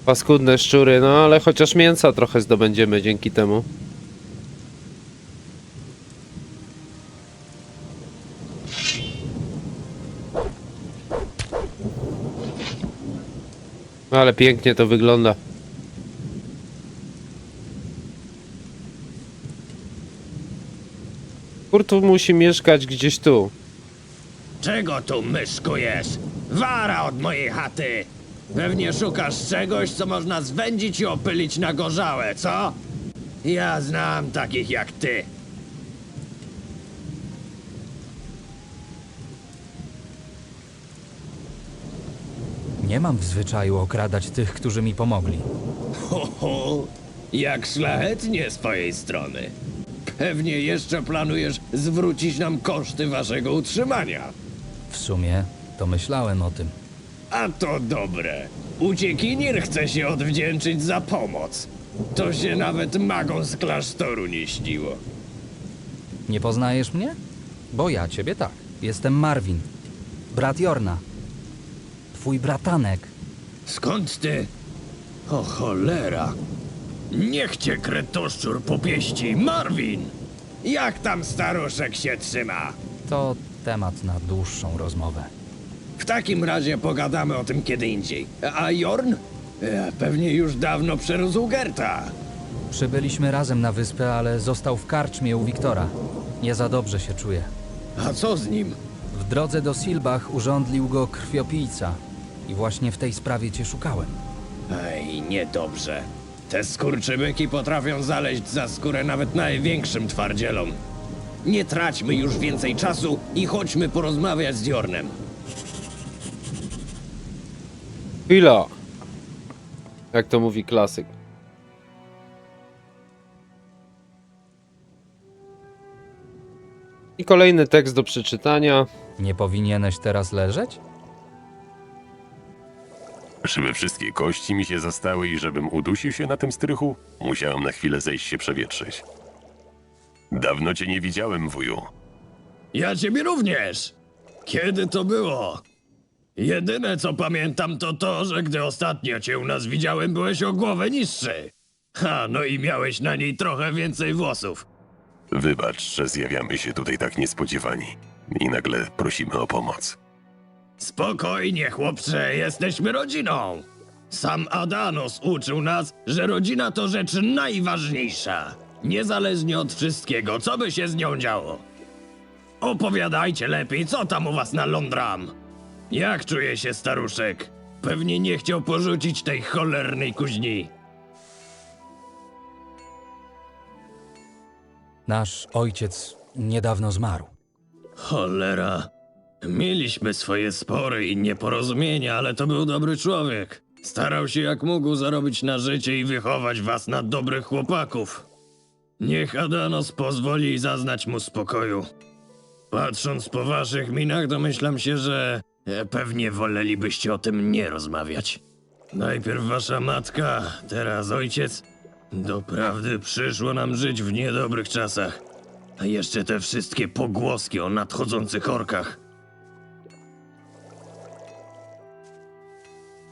Paskudne szczury, no ale chociaż mięsa trochę zdobędziemy dzięki temu. No ale pięknie to wygląda. Kurtu musi mieszkać gdzieś tu. Czego tu myszkujesz? Wara od mojej chaty! Pewnie szukasz czegoś, co można zwędzić i opylić na gorzałe, co? Ja znam takich jak ty. Nie mam w zwyczaju okradać tych, którzy mi pomogli. Ho, ho, jak szlachetnie z twojej strony. Pewnie jeszcze planujesz zwrócić nam koszty waszego utrzymania. W sumie to myślałem o tym. A to dobre. Uciekinier chce się odwdzięczyć za pomoc. To się nawet magom z klasztoru nie śniło. Nie poznajesz mnie? Bo ja ciebie tak. Jestem Marvin. Brat Jorna. Twój bratanek. Skąd ty? O cholera. Niech cię kretoszczur popieści, Marvin! Jak tam staruszek się trzyma? To temat na dłuższą rozmowę. W takim razie pogadamy o tym kiedy indziej. A Jorn? Pewnie już dawno przerósł Gerta. Przybyliśmy razem na wyspę, ale został w karczmie u Wiktora. Nie za dobrze się czuje. A co z nim? W drodze do Silbach urządlił go krwiopijca. I właśnie w tej sprawie cię szukałem. Ej, niedobrze. Te skurczybyki potrafią zaleźć za skórę nawet największym twardzielom. Nie traćmy już więcej czasu i chodźmy porozmawiać z Jornem. Chwila. Jak to mówi klasyk. I kolejny tekst do przeczytania. Nie powinieneś teraz leżeć? Żeby wszystkie kości mi się zastały i żebym udusił się na tym strychu, musiałem na chwilę zejść się przewietrzyć. Dawno cię nie widziałem, wuju. Ja ciebie również! Kiedy to było? Jedyne co pamiętam to to, że gdy ostatnio cię u nas widziałem, byłeś o głowę niższy. Ha, no i miałeś na niej trochę więcej włosów. Wybacz, że zjawiamy się tutaj tak niespodziewani i nagle prosimy o pomoc. Spokojnie, chłopcze, jesteśmy rodziną. Sam Adanos uczył nas, że rodzina to rzecz najważniejsza. Niezależnie od wszystkiego, co by się z nią działo. Opowiadajcie lepiej, co tam u was na Londram. Jak czuje się staruszek? Pewnie nie chciał porzucić tej cholernej kuźni. Nasz ojciec niedawno zmarł. Cholera. Mieliśmy swoje spory i nieporozumienia, ale to był dobry człowiek. Starał się jak mógł zarobić na życie i wychować was na dobrych chłopaków. Niech Adanos pozwoli zaznać mu spokoju. Patrząc po waszych minach, domyślam się, że Pewnie wolelibyście o tym nie rozmawiać. Najpierw wasza matka, teraz ojciec. Doprawdy przyszło nam żyć w niedobrych czasach. A jeszcze te wszystkie pogłoski o nadchodzących orkach.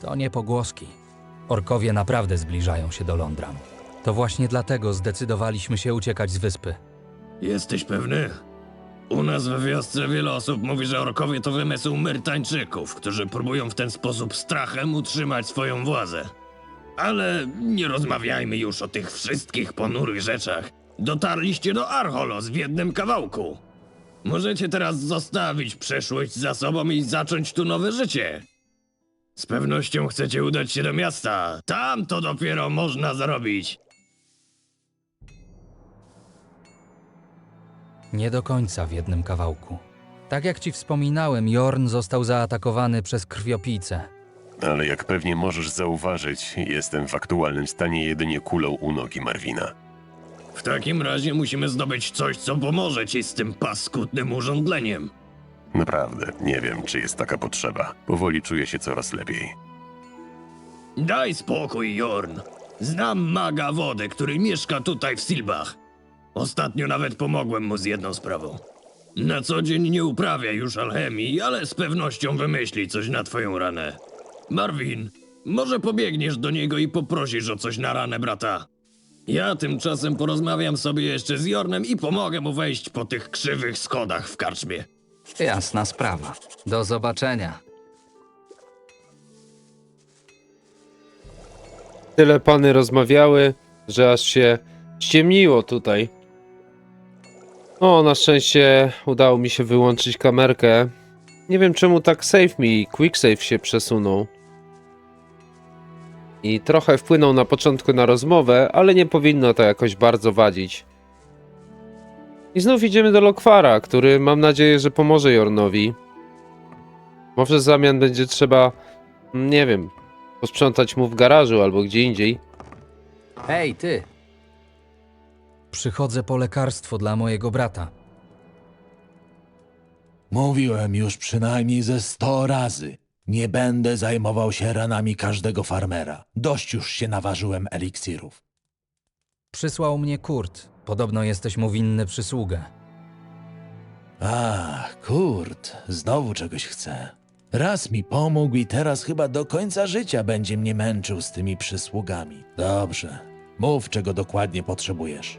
To nie pogłoski. Orkowie naprawdę zbliżają się do Londram. To właśnie dlatego zdecydowaliśmy się uciekać z wyspy. Jesteś pewny? U nas w wiosce wiele osób mówi, że orkowie to wymysł Myrtańczyków, którzy próbują w ten sposób strachem utrzymać swoją władzę. Ale nie rozmawiajmy już o tych wszystkich ponurych rzeczach. Dotarliście do Archolos w jednym kawałku. Możecie teraz zostawić przeszłość za sobą i zacząć tu nowe życie. Z pewnością chcecie udać się do miasta. Tam to dopiero można zarobić. Nie do końca w jednym kawałku. Tak jak ci wspominałem, Jorn został zaatakowany przez krwiopijcę. Ale jak pewnie możesz zauważyć, jestem w aktualnym stanie jedynie kulą u nogi Marvina. W takim razie musimy zdobyć coś, co pomoże ci z tym paskudnym urządleniem. Naprawdę, nie wiem, czy jest taka potrzeba. Powoli czuję się coraz lepiej. Daj spokój, Jorn. Znam maga wody, który mieszka tutaj w Silbach. Ostatnio nawet pomogłem mu z jedną sprawą. Na co dzień nie uprawia już alchemii, ale z pewnością wymyśli coś na twoją ranę. Marvin, może pobiegniesz do niego i poprosisz o coś na ranę brata. Ja tymczasem porozmawiam sobie jeszcze z Jornem i pomogę mu wejść po tych krzywych schodach w karczmie. Jasna sprawa. Do zobaczenia. Tyle pany rozmawiały, że aż się ściemniło tutaj. O, na szczęście udało mi się wyłączyć kamerkę. Nie wiem czemu tak save mi, quick save się przesunął. I trochę wpłynął na początku na rozmowę, ale nie powinno to jakoś bardzo wadzić. I znów idziemy do Lokwara, który mam nadzieję, że pomoże Jornowi. Może w zamian będzie trzeba, nie wiem, posprzątać mu w garażu albo gdzie indziej. Hej, ty! Przychodzę po lekarstwo dla mojego brata. Mówiłem już przynajmniej ze 100 razy. Nie będę zajmował się ranami każdego farmera. Dość już się naważyłem eliksirów. Przysłał mnie Kurt. Podobno jesteś mu winny przysługę. Ach, Kurt, znowu czegoś chce. Raz mi pomógł i teraz chyba do końca życia będzie mnie męczył z tymi przysługami. Dobrze, mów, czego dokładnie potrzebujesz.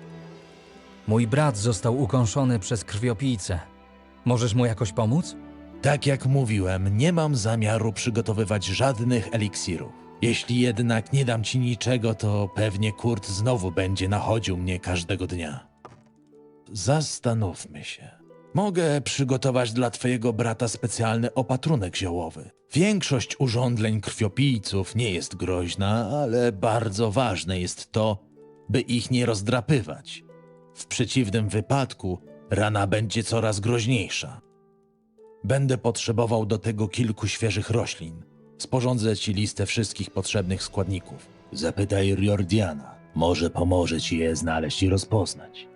Mój brat został ukąszony przez krwiopijcę. Możesz mu jakoś pomóc? Tak jak mówiłem, nie mam zamiaru przygotowywać żadnych eliksirów. Jeśli jednak nie dam ci niczego, to pewnie Kurt znowu będzie nachodził mnie każdego dnia. Zastanówmy się. Mogę przygotować dla twojego brata specjalny opatrunek ziołowy. Większość urządzeń krwiopijców nie jest groźna, ale bardzo ważne jest to, by ich nie rozdrapywać. W przeciwnym wypadku rana będzie coraz groźniejsza. Będę potrzebował do tego kilku świeżych roślin. Sporządzę ci listę wszystkich potrzebnych składników. Zapytaj Riordiana. Może pomoże ci je znaleźć i rozpoznać.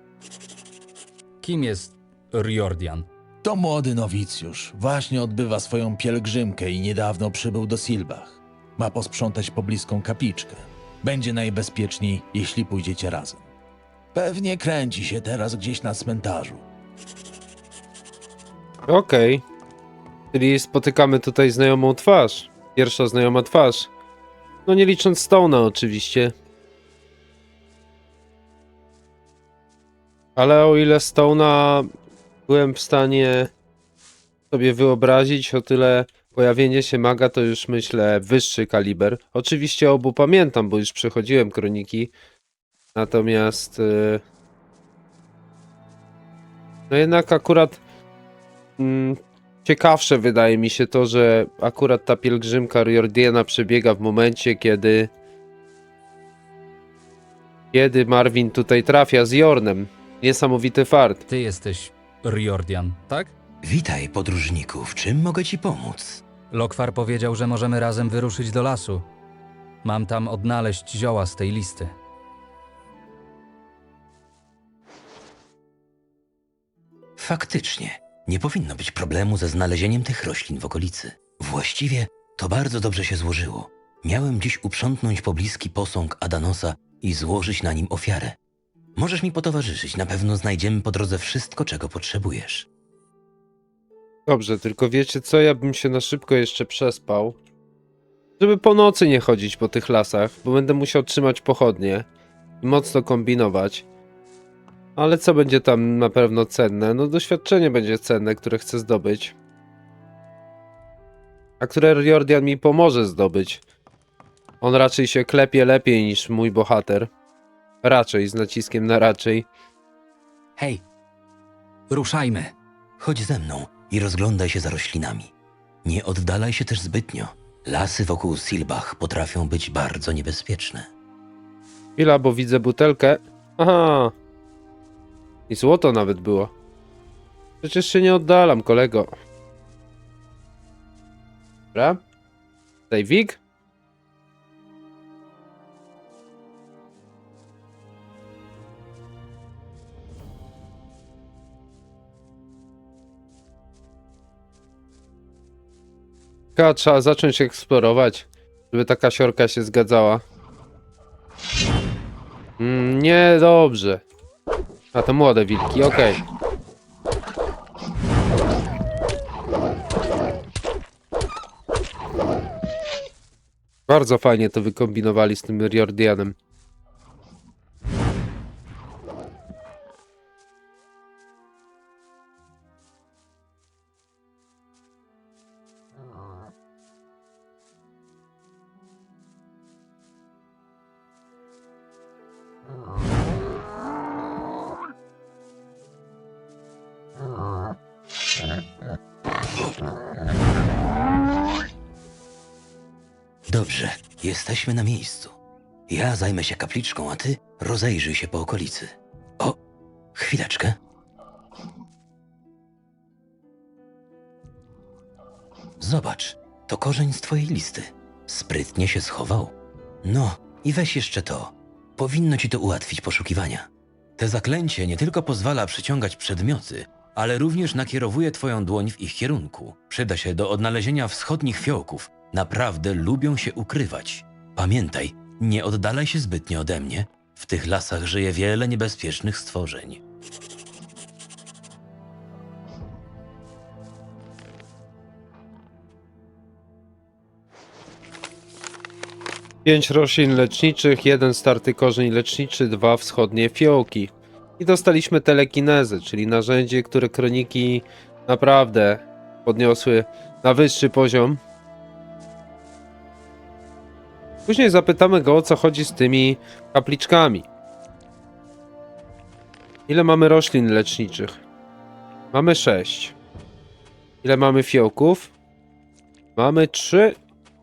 Kim jest Riordian? To młody nowicjusz. Właśnie odbywa swoją pielgrzymkę i niedawno przybył do Silbach. Ma posprzątać pobliską kapliczkę. Będzie najbezpieczniej, jeśli pójdziecie razem. Pewnie kręci się teraz gdzieś na cmentarzu. Okej. Czyli spotykamy tutaj znajomą twarz. Pierwsza znajoma twarz. No nie licząc Stone'a oczywiście. Ale o ile Stone'a byłem w stanie sobie wyobrazić, o tyle pojawienie się maga to już myślę wyższy kaliber. Oczywiście obu pamiętam, bo już przechodziłem kroniki. Natomiast no jednak akurat ciekawsze wydaje mi się to, że akurat ta pielgrzymka Riordiana przebiega w momencie, kiedy Marvin tutaj trafia z Jornem. Niesamowity fart. Ty jesteś Riordian, tak? Witaj, podróżniku. W czym mogę ci pomóc? Lokwar powiedział, że możemy razem wyruszyć do lasu. Mam tam odnaleźć zioła z tej listy. Faktycznie. Nie powinno być problemu ze znalezieniem tych roślin w okolicy. Właściwie to bardzo dobrze się złożyło. Miałem dziś uprzątnąć pobliski posąg Adanosa i złożyć na nim ofiarę. Możesz mi potowarzyszyć, na pewno znajdziemy po drodze wszystko, czego potrzebujesz. Dobrze, tylko wiecie co? Ja bym się na szybko jeszcze przespał. Żeby po nocy nie chodzić po tych lasach, bo będę musiał trzymać pochodnie i mocno kombinować. Ale co będzie tam na pewno cenne? No doświadczenie będzie cenne, które chcę zdobyć. A które Riordan mi pomoże zdobyć. On raczej się klepie lepiej niż mój bohater. Raczej, z naciskiem na raczej. Hej, ruszajmy. Chodź ze mną i rozglądaj się za roślinami. Nie oddalaj się też zbytnio. Lasy wokół Silbach potrafią być bardzo niebezpieczne. Chwila, bo widzę butelkę. Aha. I złoto nawet było. Przecież się nie oddalam, kolego. Dobra. Sejwik. Chyba trzeba zacząć eksplorować, żeby taka siorka się zgadzała. Niedobrze. A to młode wilki, okej. Bardzo fajnie to wykombinowali z tym Riordanem. Dobrze, jesteśmy na miejscu. Ja zajmę się kapliczką, a ty rozejrzyj się po okolicy. O, chwileczkę. Zobacz, to korzeń z twojej listy. Sprytnie się schował. No, i weź jeszcze to. Powinno ci to ułatwić poszukiwania. Te zaklęcie nie tylko pozwala przyciągać przedmioty, ale również nakierowuje twoją dłoń w ich kierunku. Przyda się do odnalezienia wschodnich fiołków. Naprawdę lubią się ukrywać. Pamiętaj, nie oddalaj się zbytnio ode mnie. W tych lasach żyje wiele niebezpiecznych stworzeń. Pięć roślin leczniczych, 1 starty korzeń leczniczy, 2 wschodnie fiołki. I dostaliśmy telekinezę, czyli narzędzie, które kroniki naprawdę podniosły na wyższy poziom. Później zapytamy go, o co chodzi z tymi kapliczkami. Ile mamy roślin leczniczych? Mamy 6. Ile mamy fiołków? Mamy 3.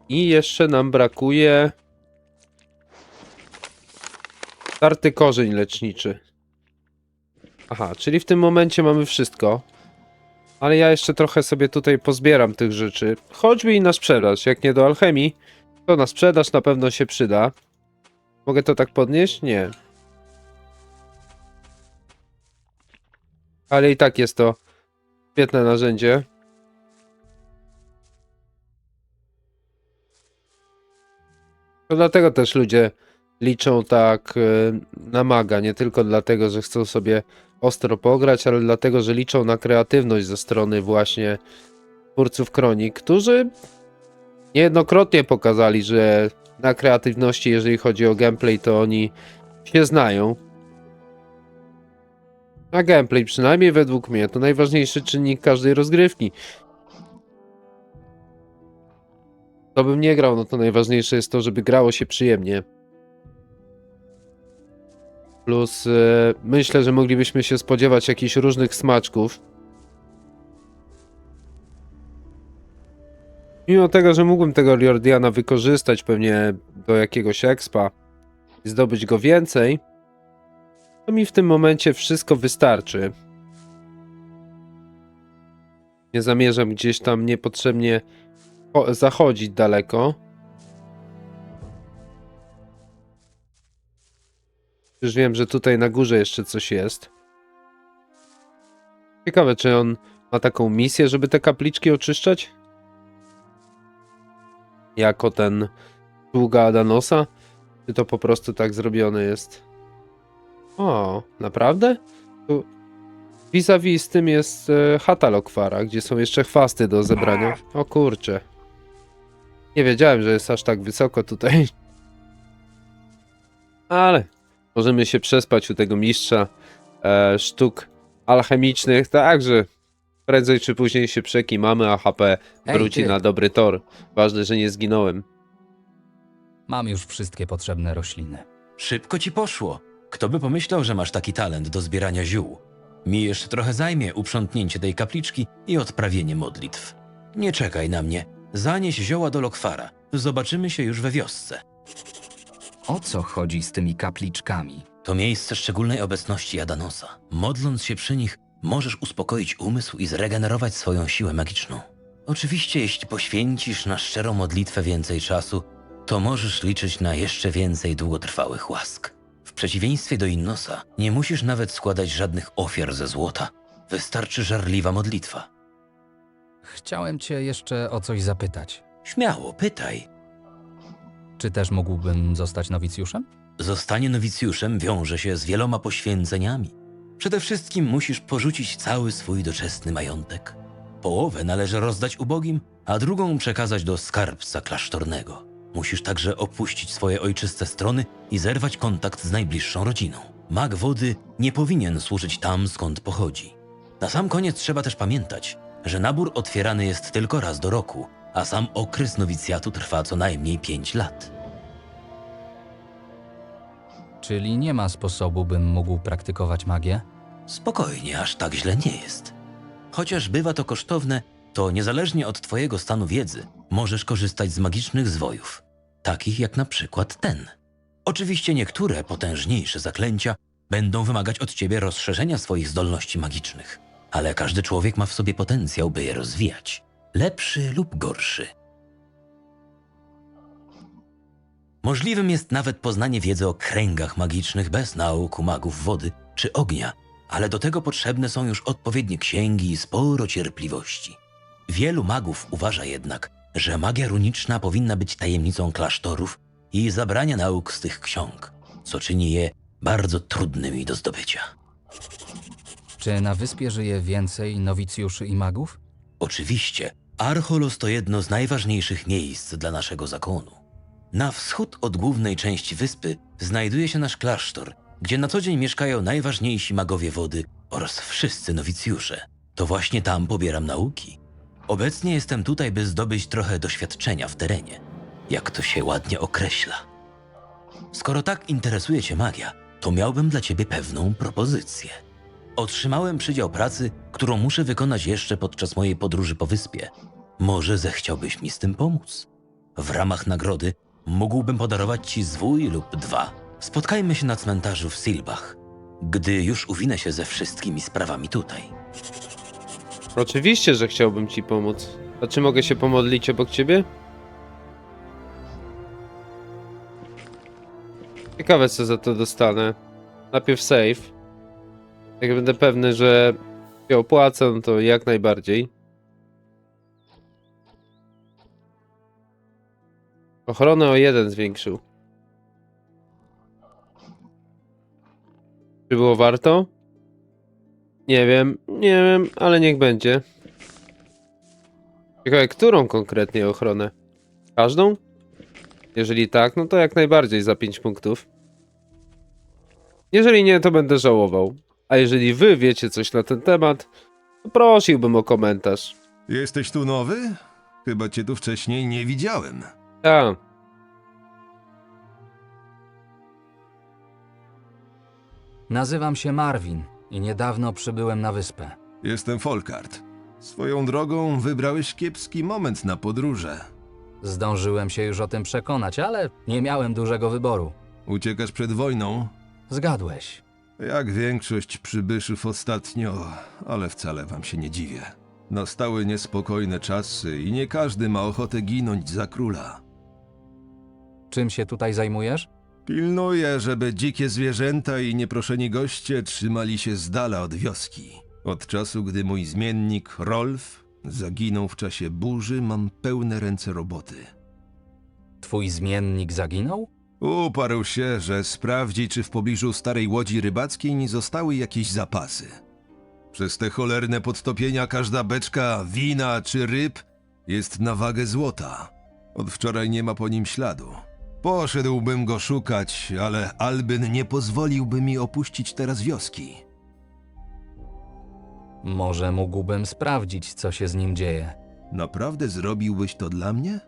I jeszcze nam brakuje starty korzeń leczniczy. Aha, czyli w tym momencie mamy wszystko. Ale ja jeszcze trochę sobie tutaj pozbieram tych rzeczy. Choćby i na sprzedaż. Jak nie do alchemii, to na sprzedaż na pewno się przyda. Mogę to tak podnieść? Nie. Ale i tak jest to świetne narzędzie. To dlatego też ludzie liczą tak na maga. Nie tylko dlatego, że chcą sobie ostro pograć, ale dlatego, że liczą na kreatywność ze strony właśnie twórców kronik, którzy niejednokrotnie pokazali, że na kreatywności, jeżeli chodzi o gameplay, to oni się znają. A gameplay, przynajmniej według mnie, to najważniejszy czynnik każdej rozgrywki. Kto bym nie grał, no to najważniejsze jest to, żeby grało się przyjemnie. Plus myślę, że moglibyśmy się spodziewać jakichś różnych smaczków. Mimo tego, że mógłbym tego Riordana wykorzystać pewnie do jakiegoś expa i zdobyć go więcej, to mi w tym momencie wszystko wystarczy. Nie zamierzam gdzieś tam niepotrzebnie zachodzić daleko. Już wiem, że tutaj na górze jeszcze coś jest. Ciekawe, czy on ma taką misję, żeby te kapliczki oczyszczać? jako ten sługa Adanosa? Czy to po prostu tak zrobione jest? O, naprawdę? Tu vis-a-vis z tym jest chata Lokwara, gdzie są jeszcze chwasty do zebrania. O kurczę. Nie wiedziałem, że jest aż tak wysoko tutaj. Ale możemy się przespać u tego mistrza sztuk alchemicznych, także prędzej czy później się przekimamy, a HP wróci ty. na dobry tor. Ważne, że nie zginąłem. Mam już wszystkie potrzebne rośliny. Szybko ci poszło. Kto by pomyślał, że masz taki talent do zbierania ziół? Mi jeszcze trochę zajmie uprzątnięcie tej kapliczki i odprawienie modlitw. Nie czekaj na mnie. Zanieś zioła do Lokwara. Zobaczymy się już we wiosce. O co chodzi z tymi kapliczkami? To miejsce szczególnej obecności Adanosa. Modląc się przy nich, możesz uspokoić umysł i zregenerować swoją siłę magiczną. Oczywiście, jeśli poświęcisz na szczerą modlitwę więcej czasu, to możesz liczyć na jeszcze więcej długotrwałych łask. W przeciwieństwie do Innosa, nie musisz nawet składać żadnych ofiar ze złota. Wystarczy żarliwa modlitwa. Chciałem cię jeszcze o coś zapytać. Śmiało, pytaj. Czy też mógłbym zostać nowicjuszem? Zostanie nowicjuszem wiąże się z wieloma poświęceniami. Przede wszystkim musisz porzucić cały swój doczesny majątek. Połowę należy rozdać ubogim, a drugą przekazać do skarbca klasztornego. Musisz także opuścić swoje ojczyste strony i zerwać kontakt z najbliższą rodziną. Mag wody nie powinien służyć tam, skąd pochodzi. Na sam koniec trzeba też pamiętać, że nabór otwierany jest tylko raz do roku, a sam okres nowicjatu trwa co najmniej 5 lat. Czyli nie ma sposobu, bym mógł praktykować magię? Spokojnie, aż tak źle nie jest. Chociaż bywa to kosztowne, to niezależnie od twojego stanu wiedzy możesz korzystać z magicznych zwojów, takich jak na przykład ten. Oczywiście niektóre potężniejsze zaklęcia będą wymagać od ciebie rozszerzenia swoich zdolności magicznych, ale każdy człowiek ma w sobie potencjał, by je rozwijać. Lepszy lub gorszy. Możliwym jest nawet poznanie wiedzy o kręgach magicznych bez nauk u magów wody czy ognia, ale do tego potrzebne są już odpowiednie księgi i sporo cierpliwości. Wielu magów uważa jednak, że magia runiczna powinna być tajemnicą klasztorów i zabrania nauk z tych ksiąg, co czyni je bardzo trudnymi do zdobycia. Czy na wyspie żyje więcej nowicjuszy i magów? Oczywiście, Archolos to jedno z najważniejszych miejsc dla naszego zakonu. Na wschód od głównej części wyspy znajduje się nasz klasztor, gdzie na co dzień mieszkają najważniejsi magowie wody oraz wszyscy nowicjusze. To właśnie tam pobieram nauki. Obecnie jestem tutaj, by zdobyć trochę doświadczenia w terenie, jak to się ładnie określa. Skoro tak interesuje cię magia, to miałbym dla ciebie pewną propozycję. Otrzymałem przydział pracy, którą muszę wykonać jeszcze podczas mojej podróży po wyspie. Może zechciałbyś mi z tym pomóc? W ramach nagrody mógłbym podarować ci zwój lub 2. Spotkajmy się na cmentarzu w Silbach, gdy już uwinę się ze wszystkimi sprawami tutaj. Oczywiście, że chciałbym ci pomóc. A czy mogę się pomodlić obok ciebie? Ciekawe, co za to dostanę. Najpierw save. Jak będę pewny, że się opłaca, no to jak najbardziej. Ochronę o 1 zwiększył. Czy było warto? Nie wiem, ale niech będzie. Ciekawe, którą konkretnie ochronę? Każdą? Jeżeli tak, no to jak najbardziej za 5 punktów. Jeżeli nie, to będę żałował. A jeżeli wy wiecie coś na ten temat, to prosiłbym o komentarz. Jesteś tu nowy? Chyba cię tu wcześniej nie widziałem. Tak. Nazywam się Marvin i niedawno przybyłem na wyspę. Jestem Folkart. Swoją drogą wybrałeś kiepski moment na podróże. Zdążyłem się już o tym przekonać, ale nie miałem dużego wyboru. Uciekasz przed wojną? Zgadłeś. Jak większość przybyszów ostatnio, ale wcale wam się nie dziwię. Nastały niespokojne czasy i nie każdy ma ochotę ginąć za króla. Czym się tutaj zajmujesz? Pilnuję, żeby dzikie zwierzęta i nieproszeni goście trzymali się z dala od wioski. Od czasu, gdy mój zmiennik Rolf zaginął w czasie burzy, mam pełne ręce roboty. twój zmiennik zaginął? Uparł się, że sprawdzi, czy w pobliżu starej łodzi rybackiej nie zostały jakieś zapasy. Przez te cholerne podtopienia każda beczka wina czy ryb jest na wagę złota. Od wczoraj nie ma po nim śladu. Poszedłbym go szukać, ale Albyn nie pozwoliłby mi opuścić teraz wioski. Może mógłbym sprawdzić, co się z nim dzieje. Naprawdę zrobiłbyś to dla mnie?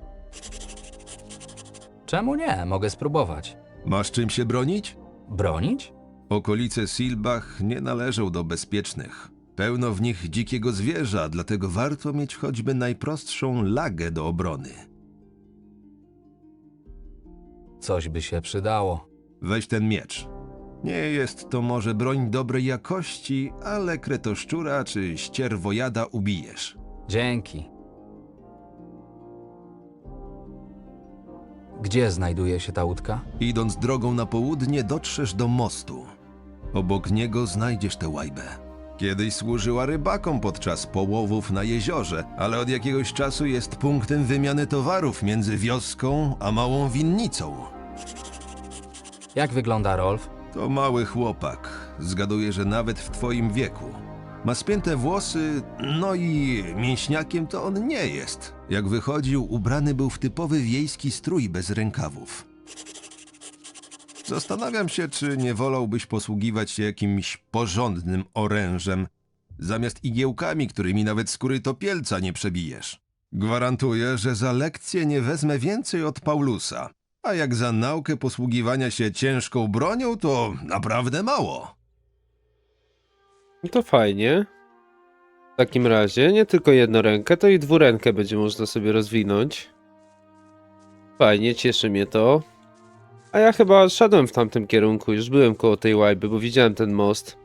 Czemu nie? Mogę spróbować. Masz czym się bronić? Bronić? Okolice Silbach nie należą do bezpiecznych. Pełno w nich dzikiego zwierza, dlatego warto mieć choćby najprostszą lagę do obrony. Coś by się przydało. Weź ten miecz. Nie jest to może broń dobrej jakości, ale kretoszczura czy ścierwojada ubijesz. Dzięki. Gdzie znajduje się ta łódka? Idąc drogą na południe, dotrzesz do mostu. Obok niego znajdziesz tę łajbę. Kiedyś służyła rybakom podczas połowów na jeziorze, ale od jakiegoś czasu jest punktem wymiany towarów między wioską a małą winnicą. Jak wygląda Rolf? To mały chłopak. Zgaduję, że nawet w twoim wieku. Ma spięte włosy, no i mięśniakiem to on nie jest. Jak wychodził, ubrany był w typowy wiejski strój bez rękawów. Zastanawiam się, czy nie wolałbyś posługiwać się jakimś porządnym orężem, zamiast igiełkami, którymi nawet skóry topielca nie przebijesz. Gwarantuję, że za lekcję nie wezmę więcej od Paulusa, a jak za naukę posługiwania się ciężką bronią, to naprawdę mało. No to fajnie. W takim razie nie tylko jednorękę, to i dwurękę będzie można sobie rozwinąć. Fajnie, cieszy mnie to. A ja chyba szedłem w tamtym kierunku, już byłem koło tej łajby, bo widziałem ten most.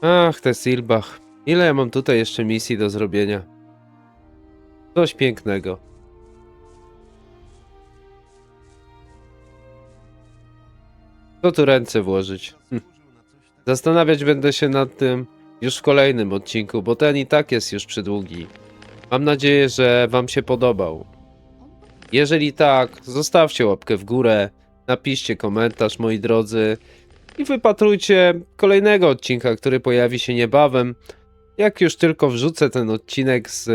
Ach, te Silbach. Ile ja mam tutaj jeszcze misji do zrobienia? Coś pięknego. Co tu ręce włożyć? Zastanawiać będę się nad tym już w kolejnym odcinku, bo ten i tak jest już przydługi. Mam nadzieję, że wam się podobał. Jeżeli tak, zostawcie łapkę w górę, napiszcie komentarz, moi drodzy, i wypatrujcie kolejnego odcinka, który pojawi się niebawem. Jak już tylko wrzucę ten odcinek z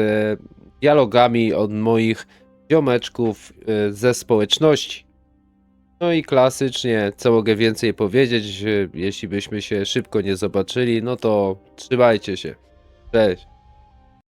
dialogami od moich ziomeczków ze społeczności. No i klasycznie, co mogę więcej powiedzieć, jeśli byśmy się szybko nie zobaczyli, no to trzymajcie się. Cześć.